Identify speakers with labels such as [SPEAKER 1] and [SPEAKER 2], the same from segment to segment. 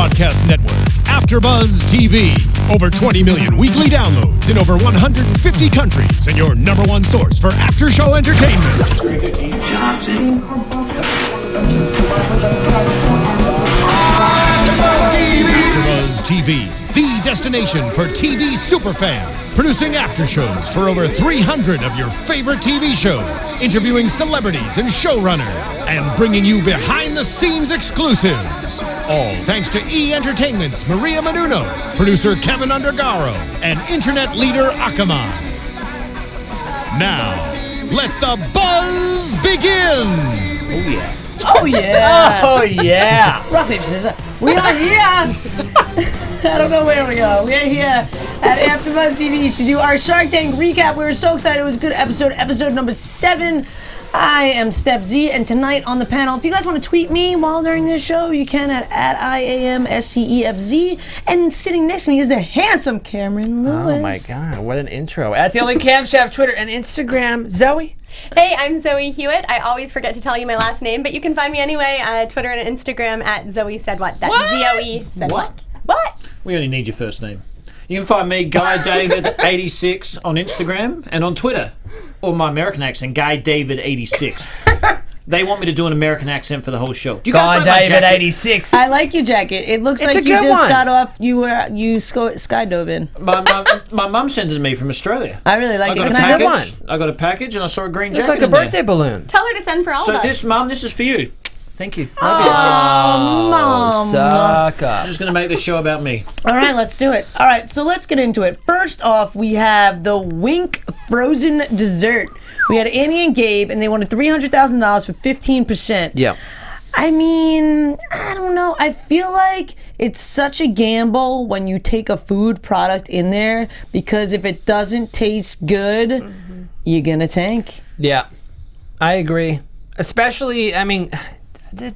[SPEAKER 1] broadcast network, AFTERBUZZ TV. Over 20 million weekly downloads in over 150 countries, and your number one source for after-show entertainment. AFTERBUZZ TV, the destination for TV superfans. Producing aftershows for over 300 of your favorite TV shows. Interviewing celebrities and showrunners. And bringing you behind-the-scenes exclusives. All thanks to E! Entertainment's Maria Menounos, producer Kevin Undergaro, and internet leader Akamai. Now, let the buzz begin!
[SPEAKER 2] Oh, yeah.
[SPEAKER 3] Oh, yeah.
[SPEAKER 2] Oh, yeah.
[SPEAKER 3] Rock, paper, scissors. We are here. I don't know where we are. We are here at AFTERBUZZ TV to do our Shark Tank recap. We were so excited. It was a good episode number 7. I am Stef Z, and tonight on the panel, if you guys want to tweet me while during this show, you can at IAMSTEFZ. And sitting next to me is the handsome Cameron Lewis.
[SPEAKER 2] Oh, my God. What an intro. At the only camshaft, Twitter, and Instagram. Zoe?
[SPEAKER 4] Hey, I'm Zoe Hewitt. I always forget to tell you my last name, but you can find me anyway Twitter and Instagram at Zoe Said What. That's Zoe Said What. What?
[SPEAKER 5] We only need your first name. You can find me, Guy David 86 on Instagram and on Twitter. Or my American accent, Guy David 86. They want me to do an American accent for the whole show. Do you guys like my
[SPEAKER 2] David
[SPEAKER 5] jacket?
[SPEAKER 2] 86.
[SPEAKER 3] I like your jacket. It looks
[SPEAKER 2] It's
[SPEAKER 3] like
[SPEAKER 2] a
[SPEAKER 3] you
[SPEAKER 2] good
[SPEAKER 3] just
[SPEAKER 2] one.
[SPEAKER 3] got off. You skydove in.
[SPEAKER 5] My mum sent it to me from Australia.
[SPEAKER 3] I really like it.
[SPEAKER 5] got
[SPEAKER 3] Can
[SPEAKER 5] a
[SPEAKER 3] I have
[SPEAKER 5] package.
[SPEAKER 3] one?
[SPEAKER 5] I got a package and I saw a green
[SPEAKER 2] Looks
[SPEAKER 5] jacket
[SPEAKER 2] like a
[SPEAKER 5] in there.
[SPEAKER 2] birthday balloon.
[SPEAKER 4] Tell her to send for all
[SPEAKER 5] So
[SPEAKER 4] of us.
[SPEAKER 5] this is for you. Thank you.
[SPEAKER 3] Oh,
[SPEAKER 5] Love you.
[SPEAKER 3] Mom.
[SPEAKER 2] Suck up.
[SPEAKER 5] I'm just going to make this show about me.
[SPEAKER 3] All right, let's do it. All right, so let's get into it. First off, we have the Wink frozen dessert. We had Annie and Gabe, and they wanted $300,000 for 15%.
[SPEAKER 2] Yeah.
[SPEAKER 3] I mean, I don't know. I feel like it's such a gamble when you take a food product in there, because if it doesn't taste good, you're gonna tank.
[SPEAKER 2] Yeah. I agree. Especially, I mean, is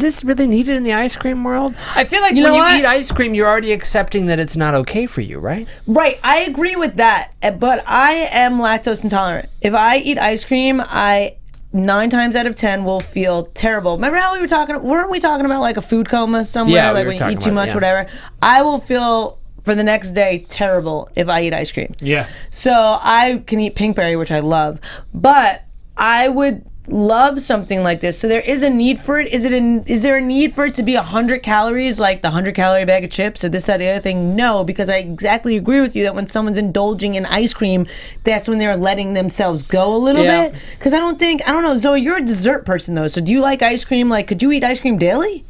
[SPEAKER 2] this really needed in the ice cream world? I feel like when you eat ice cream, you're already accepting that it's not okay for you, right?
[SPEAKER 3] Right, I agree with that, but I am lactose intolerant. If I eat ice cream, I 9 times out of 10 will feel terrible. Remember how weren't we talking about like a food coma somewhere?
[SPEAKER 2] Yeah, we
[SPEAKER 3] like
[SPEAKER 2] were
[SPEAKER 3] when you
[SPEAKER 2] talking
[SPEAKER 3] eat too
[SPEAKER 2] about
[SPEAKER 3] much,
[SPEAKER 2] it, yeah.
[SPEAKER 3] whatever. I will feel for the next day terrible if I eat ice cream.
[SPEAKER 5] Yeah.
[SPEAKER 3] So I can eat pinkberry, which I love, but I would love something like this. So there is a need for it. Is there a need for it to be 100 calories, like the 100-calorie bag of chips or this, that, the other thing? No, because I exactly agree with you that when someone's indulging in ice cream, that's when they're letting themselves go a little bit. Because I don't know, Zoe, you're a dessert person though. So do you like ice cream? Like, could you eat ice cream daily?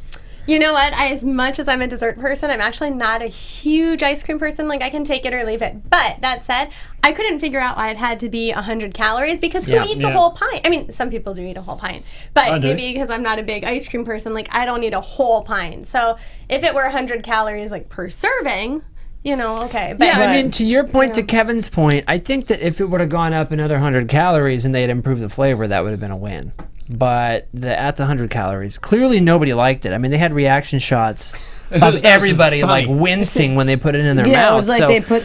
[SPEAKER 4] You know what? As much as I'm a dessert person, I'm actually not a huge ice cream person. Like, I can take it or leave it. But that said, I couldn't figure out why it had to be 100 calories, because who eats a whole pint? I mean, some people do eat a whole pint. But maybe because I'm not a big ice cream person, like, I don't eat a whole pint. So if it were 100 calories, like, per serving, you know, okay. But,
[SPEAKER 2] Yeah, I mean, to your point, to Kevin's point, I think that if it would have gone up another 100 calories and they had improved the flavor, that would have been a win. But at the 100 calories, clearly nobody liked it. I mean, they had reaction shots of everybody like wincing when they put it in their mouth.
[SPEAKER 3] Yeah, it was like they put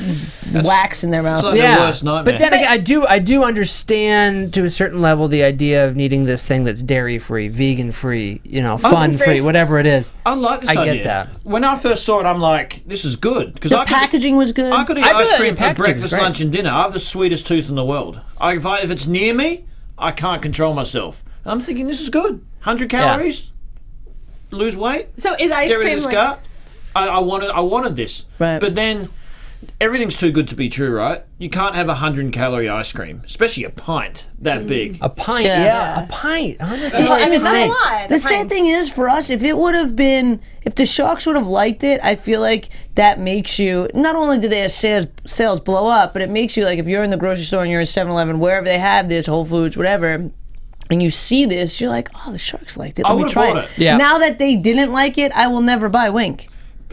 [SPEAKER 3] wax in their mouth.
[SPEAKER 5] It's like the worst nightmare.
[SPEAKER 2] But then again, I do understand to a certain level the idea of needing this thing that's dairy-free, vegan-free, you know, fun-free, whatever it is.
[SPEAKER 5] I like this idea.
[SPEAKER 2] I get that.
[SPEAKER 5] When I first saw it, I'm like, this is good. Because
[SPEAKER 3] The packaging was good.
[SPEAKER 5] I could eat ice cream for breakfast, lunch, and dinner. I have the sweetest tooth in the world. If it's near me, I can't control myself. And I'm thinking, this is good. 100 calories, lose weight,
[SPEAKER 4] so is ice
[SPEAKER 5] get rid
[SPEAKER 4] cream
[SPEAKER 5] of the
[SPEAKER 4] like...
[SPEAKER 5] scar. I wanted this.
[SPEAKER 3] Right.
[SPEAKER 5] But then, everything's too good to be true, right? You can't have 100-calorie ice cream, especially a pint that big.
[SPEAKER 2] A pint,
[SPEAKER 3] Yeah.
[SPEAKER 2] a pint. 100
[SPEAKER 4] Well, I mean,
[SPEAKER 2] calories.
[SPEAKER 4] that's a lot.
[SPEAKER 3] The sad thing is for us, if the Sharks would have liked it, I feel like that makes you, not only do their sales blow up, but it makes you, like, if you're in the grocery store and you're in 7-Eleven, wherever they have this, Whole Foods, whatever, and you see this, you're like, oh, the Sharks liked it. Let me try it.
[SPEAKER 2] Yeah.
[SPEAKER 3] Now that they didn't like it, I will never buy Wink.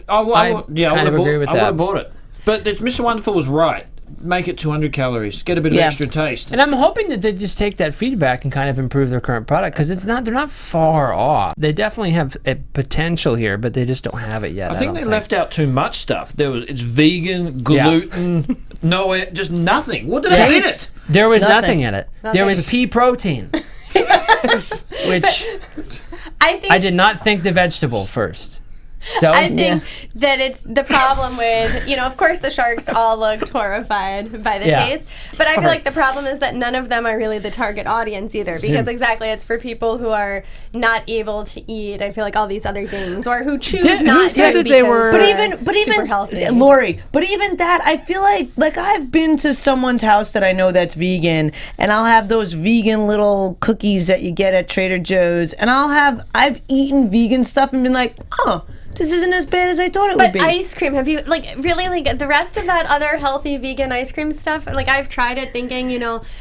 [SPEAKER 5] I would have
[SPEAKER 2] that.
[SPEAKER 5] bought it. But Mr. Wonderful was right. Make it 200 calories. Get a bit of extra taste.
[SPEAKER 2] And I'm hoping that they just take that feedback and kind of improve their current product, because they're not far off. They definitely have a potential here, but they just don't have it yet.
[SPEAKER 5] I think they left out too much stuff. It's vegan, gluten, just nothing. What did they eat it?
[SPEAKER 2] There was
[SPEAKER 3] Nothing.
[SPEAKER 2] nothing in it. There was pea protein, which
[SPEAKER 4] I
[SPEAKER 2] I did not think the vegetable first. So
[SPEAKER 4] I think that it's the problem with, of course the sharks all looked horrified by the taste, but I feel like the problem is that none of them are really the target audience either, because exactly it's for people who are not able to eat, I feel like, all these other things, or who choose not to because
[SPEAKER 2] they were
[SPEAKER 3] but even
[SPEAKER 4] super healthy.
[SPEAKER 3] Lori, but even that, I feel like I've been to someone's house that I know that's vegan, and I'll have those vegan little cookies that you get at Trader Joe's, and I've eaten vegan stuff and been like, oh, this isn't as bad as I thought it would be.
[SPEAKER 4] But ice cream, have you, really, the rest of that other healthy vegan ice cream stuff, I've tried it thinking,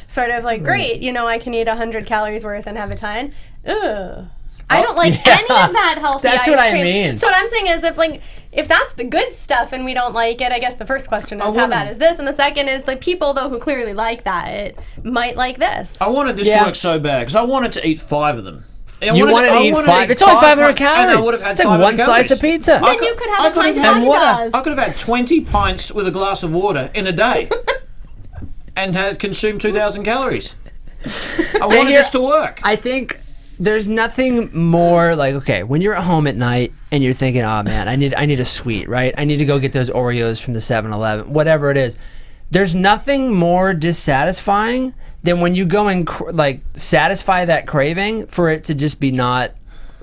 [SPEAKER 4] sort of great, I can eat 100 calories worth and have a ton. Ugh. I don't like any of that healthy ice cream. That's what I mean. So what I'm saying is if that's the good stuff and we don't like it, I guess the first question is how bad is this? And the second is the people, though, who clearly like that, it might like this.
[SPEAKER 5] I wanted this to work so bad because I wanted to eat 5 of them.
[SPEAKER 2] You wanted to eat 5? It's only 500 calories. I would have had it's like one slice of pizza.
[SPEAKER 4] Then you could have a pint of Haagen-Dazs.
[SPEAKER 5] I could have had 20 pints with a glass of water in a day and had consumed 2,000 calories. I wanted this to work.
[SPEAKER 2] I think there's nothing more okay, when you're at home at night and you're thinking, oh man, I need a sweet, right? I need to go get those Oreos from the 7-Eleven, whatever it is. There's nothing more dissatisfying than when you go and satisfy that craving for it to just be not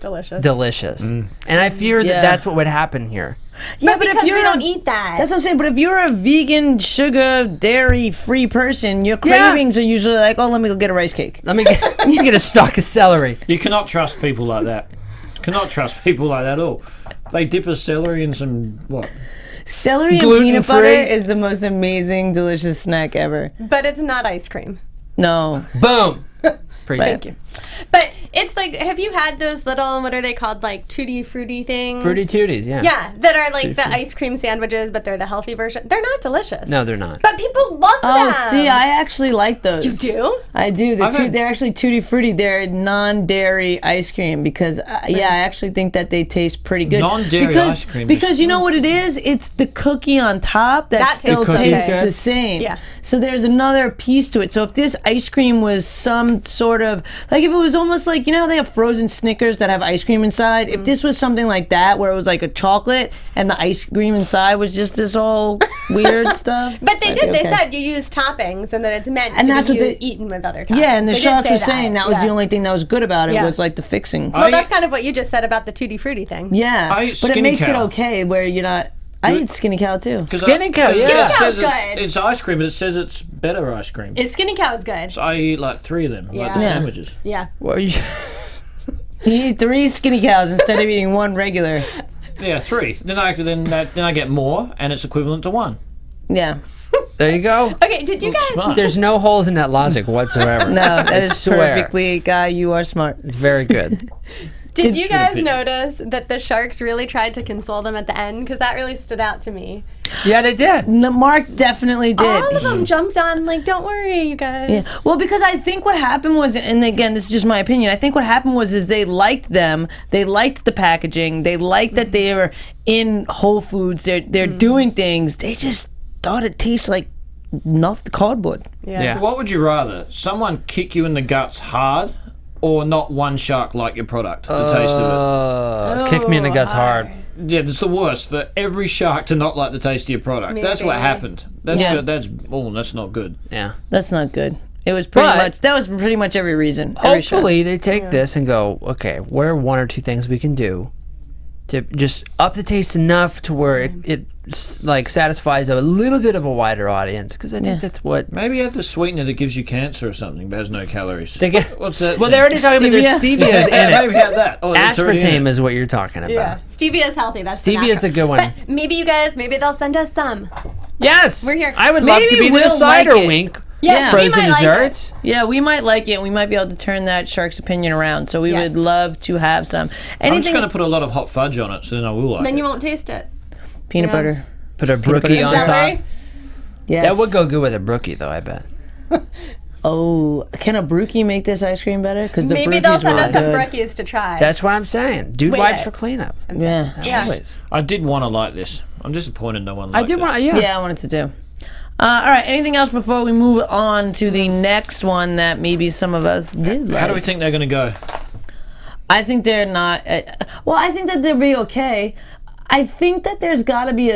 [SPEAKER 2] delicious. And I fear that that's what would happen here.
[SPEAKER 4] Yeah, but because we don't eat that.
[SPEAKER 3] That's what I'm saying. But if you're a vegan, sugar, dairy-free person, your cravings are usually like, oh, let me go get a rice cake.
[SPEAKER 2] Let me get a stalk of celery.
[SPEAKER 5] You cannot trust people like that. Cannot trust people like that at all. They dip a celery in some, what?
[SPEAKER 3] Celery and peanut butter is the most amazing, delicious snack ever.
[SPEAKER 4] But it's not ice cream.
[SPEAKER 3] No.
[SPEAKER 2] Boom.
[SPEAKER 4] Thank you. But it's have you had those little, what are they called, Tutti Frutti things?
[SPEAKER 2] Fruity Tooties, yeah.
[SPEAKER 4] Yeah, that are the ice cream sandwiches, but they're the healthy version. They're not delicious.
[SPEAKER 2] No, they're not.
[SPEAKER 4] But people love them.
[SPEAKER 3] Oh, see, I actually like those.
[SPEAKER 4] You do?
[SPEAKER 3] I do. They're actually Tutti Frutti. They're non-dairy ice cream because, I actually think that they taste pretty good.
[SPEAKER 5] Non-dairy ice cream.
[SPEAKER 3] Because you know what it is? It's the cookie on top that still tastes the same.
[SPEAKER 4] Yeah.
[SPEAKER 3] So there's another piece to it. So if this ice cream was some sort of, if it was almost how they have frozen Snickers that have ice cream inside, if this was something like that where it was a chocolate and the ice cream inside was just this all weird stuff.
[SPEAKER 4] But they did. They said you use toppings and that it's meant to be eaten with other toppings.
[SPEAKER 3] Yeah, and the sharks were saying that was the only thing that was good about it was the fixings.
[SPEAKER 4] Well, that's kind of what you just said about the Tutti Frutti thing.
[SPEAKER 3] Yeah, but it makes it okay where you're not. I eat Skinny Cow too.
[SPEAKER 2] Skinny Cow,
[SPEAKER 4] Skinny Cow's good.
[SPEAKER 5] It's ice cream, but it says it's better ice cream.
[SPEAKER 4] Skinny Cow is good.
[SPEAKER 5] So I eat 3 of them, the sandwiches.
[SPEAKER 4] Yeah.
[SPEAKER 2] Well, you
[SPEAKER 3] eat 3 Skinny Cows instead of eating 1 regular.
[SPEAKER 5] Yeah, 3. Then I get more, and it's equivalent to 1.
[SPEAKER 3] Yeah.
[SPEAKER 2] There you go.
[SPEAKER 4] Okay, did you guys...
[SPEAKER 5] Smart.
[SPEAKER 2] There's no holes in that logic whatsoever.
[SPEAKER 3] No, that is perfectly, Guy, you are smart.
[SPEAKER 2] It's very good.
[SPEAKER 4] Did you guys notice that the sharks really tried to console them at the end? Because that really stood out to me.
[SPEAKER 2] Yeah, they did.
[SPEAKER 3] Mark definitely did.
[SPEAKER 4] All of them jumped on, don't worry, you guys.
[SPEAKER 3] Yeah. Well, because I think what happened was, and again, this is just my opinion, I think what happened was they liked them, they liked the packaging, they liked that they were in Whole Foods, they're doing things, they just thought it tastes like not cardboard.
[SPEAKER 2] Yeah.
[SPEAKER 5] What would you rather? Someone kick you in the guts hard, or not one shark like your product? The taste of it.
[SPEAKER 2] Kick me in the guts hard.
[SPEAKER 5] Yeah, that's the worst. For every shark to not like the taste of your product. That's what happened. That's good. That's not good.
[SPEAKER 2] Yeah.
[SPEAKER 3] That's not good. It was pretty much every reason.
[SPEAKER 2] Hopefully they take this and go, okay, what are 1 or 2 things we can do to just up the taste enough to where it satisfies a little bit of a wider audience, because I think that's what...
[SPEAKER 5] Maybe you have the sweetener that gives you cancer or something, but has no calories. What's that?
[SPEAKER 2] Well, they're already talking about there's stevia's in it.
[SPEAKER 5] Maybe have that.
[SPEAKER 2] Aspartame is what you're talking about.
[SPEAKER 4] Yeah. Stevia is healthy. That's
[SPEAKER 2] Stevia is the good one.
[SPEAKER 4] But maybe they'll send us some.
[SPEAKER 2] Yes.
[SPEAKER 4] We're here.
[SPEAKER 2] I would love to be the cider wink.
[SPEAKER 4] Yeah,
[SPEAKER 2] frozen desserts.
[SPEAKER 3] Yeah, we might like it. We might be able to turn that shark's opinion around. So we would love to have some.
[SPEAKER 5] I'm just going to put a lot of hot fudge on it, so then I will like it.
[SPEAKER 4] Then you won't taste it.
[SPEAKER 3] Peanut butter.
[SPEAKER 2] Put a brookie on top.
[SPEAKER 3] Yes.
[SPEAKER 2] That would go good with a brookie, though, I bet.
[SPEAKER 3] Oh, can a brookie make this ice cream better? Because
[SPEAKER 4] maybe they'll send us some brookies to try.
[SPEAKER 2] That's what I'm saying. Dude wipes for cleanup.
[SPEAKER 3] Yeah.
[SPEAKER 2] Always.
[SPEAKER 5] I did want to like this. I'm disappointed no one liked it.
[SPEAKER 2] I did want.
[SPEAKER 3] Yeah, I wanted to too. All right. Anything else before we move on to the next one that maybe some of us did like?
[SPEAKER 5] How do we think they're going to go?
[SPEAKER 3] I think they're not. I think that they'll be okay. I think that there's got to be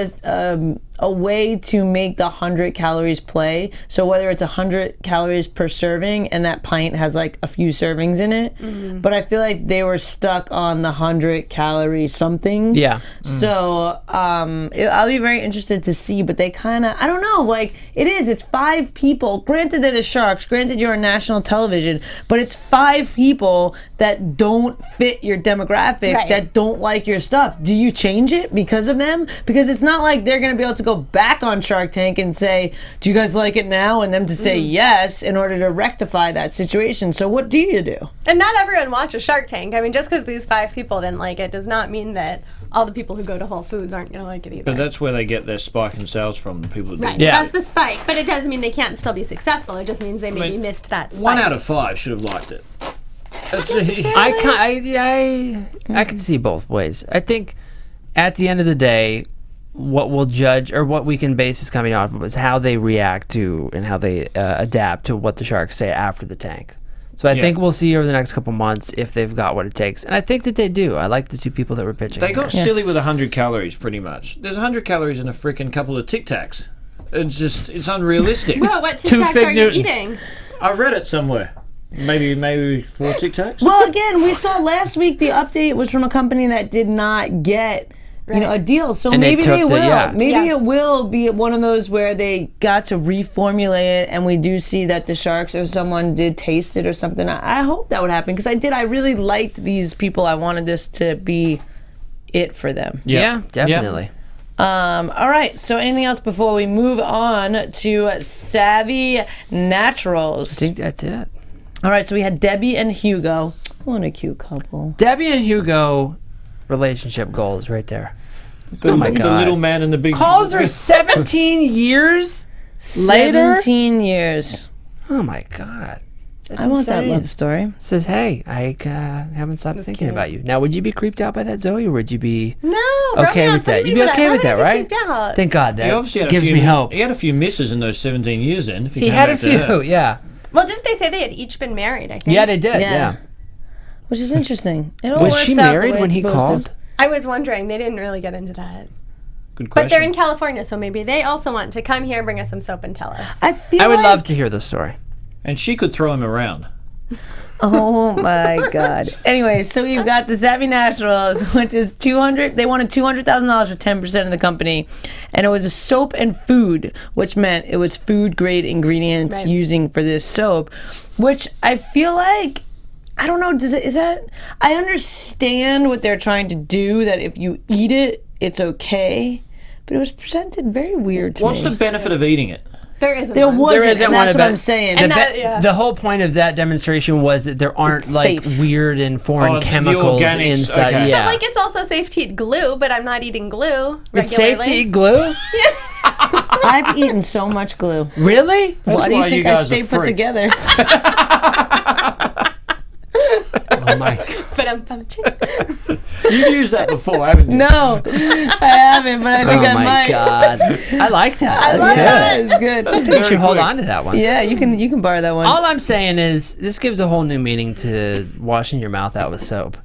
[SPEAKER 3] a way to make the 100 calories play. So whether it's 100 calories per serving and that pint has like a few servings in it, but I feel like they were stuck on the 100 calorie something.
[SPEAKER 2] Yeah.
[SPEAKER 3] So I'll be very interested to see, but they kind of, I don't know, like it's 5 people. Granted they're the Sharks, granted you're on national television, but it's 5 people that don't fit your demographic, that don't like your stuff. Do you change it because of them? Because it's not like they're going to be able to go back on Shark Tank and say, do you guys like it now? And them to say yes in order to rectify that situation. So what do you do?
[SPEAKER 4] And not everyone watches Shark Tank. I mean, just because these 5 people didn't like it does not mean that all the people who go to Whole Foods aren't going to like it either.
[SPEAKER 5] But that's where they get their spike in sales from, the people that
[SPEAKER 4] Right.
[SPEAKER 5] do.
[SPEAKER 2] Yeah.
[SPEAKER 4] That's the spike. But it doesn't mean they can't still be successful. It just means they maybe missed that spike.
[SPEAKER 5] 1 out of 5 should have liked it.
[SPEAKER 2] I can see both ways. I think at the end of the day, what we'll judge or what we can base this coming off of is how they react to and how they adapt to what the Sharks say after the tank. So I think we'll see over the next couple months if they've got what it takes. And I think that they do. I like the 2 people that were pitching.
[SPEAKER 5] They got silly with 100 calories, pretty much. There's 100 calories in a freaking couple of Tic Tacs. It's unrealistic.
[SPEAKER 4] Well, what Tic
[SPEAKER 2] 2
[SPEAKER 4] Tacs
[SPEAKER 2] Fig
[SPEAKER 4] are you
[SPEAKER 2] Newtons.
[SPEAKER 4] eating?
[SPEAKER 5] I read it somewhere. Maybe 4 Tic Tacs?
[SPEAKER 3] Well, again, we saw last week the update was from a company that did not get a deal. So
[SPEAKER 2] And
[SPEAKER 3] maybe they
[SPEAKER 2] took
[SPEAKER 3] will. Maybe
[SPEAKER 4] Yeah.
[SPEAKER 3] it will be one of those where they got to reformulate it, and we do see that the Sharks or someone did taste it or something. I hope that would happen because I really liked these people. I wanted this to be it for them.
[SPEAKER 2] Yeah, definitely.
[SPEAKER 3] All right. So anything else before we move on to Savvy Naturals?
[SPEAKER 2] I think that's it.
[SPEAKER 3] All right. So we had Debbie and Hugo. What a cute couple.
[SPEAKER 2] Debbie and Hugo relationship goals right there. Oh my God.
[SPEAKER 5] The little man and the big...
[SPEAKER 2] Calls her 17 years later.
[SPEAKER 3] 17 years.
[SPEAKER 2] Oh my God. That's
[SPEAKER 3] I want that
[SPEAKER 2] insane.
[SPEAKER 3] love story.
[SPEAKER 2] Says, hey, I haven't stopped thinking about you. Now, would you be creeped out by that, Zoe, or would you be
[SPEAKER 4] No,
[SPEAKER 2] okay
[SPEAKER 4] romance,
[SPEAKER 2] with that?
[SPEAKER 4] what do
[SPEAKER 2] You'd
[SPEAKER 4] you
[SPEAKER 2] be
[SPEAKER 4] mean?
[SPEAKER 2] okay with
[SPEAKER 4] How
[SPEAKER 2] that,
[SPEAKER 4] would I be
[SPEAKER 2] right?
[SPEAKER 4] creeped out?
[SPEAKER 2] Thank God.
[SPEAKER 5] He
[SPEAKER 2] That
[SPEAKER 5] obviously had
[SPEAKER 2] gives me hope.
[SPEAKER 5] He had a few misses in those 17 years then. If
[SPEAKER 2] He
[SPEAKER 5] came
[SPEAKER 2] had a
[SPEAKER 5] back to that.
[SPEAKER 2] few, yeah.
[SPEAKER 4] Well, didn't they say they had each been married, I think?
[SPEAKER 2] Yeah, they did,
[SPEAKER 3] Yeah.
[SPEAKER 2] yeah.
[SPEAKER 3] Which is interesting. It all
[SPEAKER 2] Was
[SPEAKER 3] works
[SPEAKER 2] she
[SPEAKER 3] out the
[SPEAKER 2] married
[SPEAKER 3] way
[SPEAKER 2] when
[SPEAKER 3] it's
[SPEAKER 2] he
[SPEAKER 3] supposed
[SPEAKER 2] called?
[SPEAKER 3] to.
[SPEAKER 4] I was wondering. They didn't really get into that.
[SPEAKER 5] Good question.
[SPEAKER 4] But they're in California, so maybe they also want to come here, bring us some soap, and tell us.
[SPEAKER 2] I would love to hear the story.
[SPEAKER 5] And she could throw him around.
[SPEAKER 3] Oh my God. Anyway, so you've got the Savvy Naturals, which is $200. They wanted $200,000 for 10% of the company, and it was a soap and food, which meant it was food grade ingredients using for this soap, which I feel like, I don't know. Is that? I understand what they're trying to do. That if you eat it, it's okay, but it was presented very weird to
[SPEAKER 5] What's
[SPEAKER 3] me.
[SPEAKER 5] the benefit of eating it?
[SPEAKER 4] There isn't
[SPEAKER 3] There
[SPEAKER 4] one.
[SPEAKER 3] wasn't,
[SPEAKER 2] isn't
[SPEAKER 3] and
[SPEAKER 2] one
[SPEAKER 3] that's
[SPEAKER 2] of
[SPEAKER 3] what
[SPEAKER 2] it.
[SPEAKER 3] I'm saying.
[SPEAKER 4] And that-
[SPEAKER 2] The whole point of that demonstration was that there aren't
[SPEAKER 3] It's
[SPEAKER 2] like
[SPEAKER 3] safe.
[SPEAKER 2] weird and foreign
[SPEAKER 5] Oh, the
[SPEAKER 2] chemicals
[SPEAKER 5] organics,
[SPEAKER 2] inside.
[SPEAKER 5] okay.
[SPEAKER 2] Yeah.
[SPEAKER 4] But like, it's also safe to eat glue, but I'm not eating glue
[SPEAKER 2] it's
[SPEAKER 4] regularly.
[SPEAKER 2] safe to eat glue?
[SPEAKER 3] I've eaten so much glue.
[SPEAKER 2] Really?
[SPEAKER 3] Why do you
[SPEAKER 5] why
[SPEAKER 3] think
[SPEAKER 5] you
[SPEAKER 3] I
[SPEAKER 5] guys are
[SPEAKER 3] stay put
[SPEAKER 5] freaks.
[SPEAKER 3] together?
[SPEAKER 2] Oh my.
[SPEAKER 4] But I'm punchy.
[SPEAKER 5] You've used that before, haven't you?
[SPEAKER 3] No, I haven't, but I think
[SPEAKER 2] Oh
[SPEAKER 3] I
[SPEAKER 2] my
[SPEAKER 3] might.
[SPEAKER 2] God. I like that.
[SPEAKER 4] I
[SPEAKER 2] That's
[SPEAKER 4] love
[SPEAKER 2] good.
[SPEAKER 4] that.
[SPEAKER 3] It's good.
[SPEAKER 2] I think you should hold on to that one.
[SPEAKER 3] Yeah, you can borrow that one.
[SPEAKER 2] All I'm saying is this gives a whole new meaning to washing your mouth out with soap.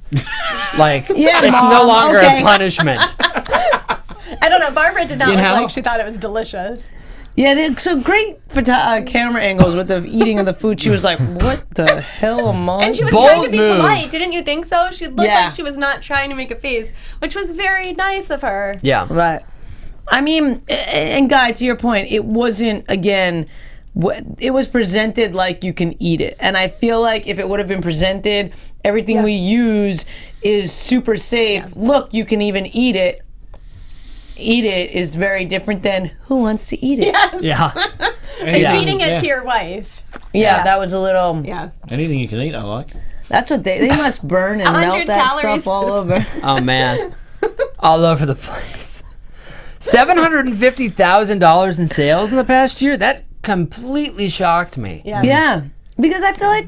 [SPEAKER 2] Like,
[SPEAKER 3] Yeah,
[SPEAKER 2] it's no
[SPEAKER 3] Mom,
[SPEAKER 2] longer
[SPEAKER 3] okay.
[SPEAKER 2] a punishment.
[SPEAKER 4] I don't know. Barbara did not
[SPEAKER 2] You
[SPEAKER 4] look
[SPEAKER 2] know?
[SPEAKER 4] like she thought it was delicious.
[SPEAKER 3] Yeah, they're so great camera angles with the eating of the food. She was like, "What the hell, Mom?"
[SPEAKER 4] And she was
[SPEAKER 2] Bold
[SPEAKER 4] trying to be
[SPEAKER 2] move.
[SPEAKER 4] polite. Didn't you think so? She looked
[SPEAKER 3] Yeah.
[SPEAKER 4] like she was not trying to make a face, which was very nice of her.
[SPEAKER 2] Yeah.
[SPEAKER 3] Right. I mean, and Guy, to your point, it wasn't, again, it was presented like you can eat it. And I feel like if it would have been presented, everything we use is super safe. Look, you can even eat it. Eat it is very different than who wants to eat it.
[SPEAKER 2] Yeah.
[SPEAKER 5] Anything,
[SPEAKER 4] Feeding it to your wife.
[SPEAKER 3] Yeah, that was a little.
[SPEAKER 4] Yeah.
[SPEAKER 5] Anything you can eat, I like.
[SPEAKER 3] That's what they must burn and
[SPEAKER 4] 100
[SPEAKER 3] melt that
[SPEAKER 4] calories
[SPEAKER 3] stuff all over.
[SPEAKER 2] Oh, man. All over the place. $750,000 in sales in the past year? That completely shocked me.
[SPEAKER 4] Yeah.
[SPEAKER 3] Yeah, because I feel like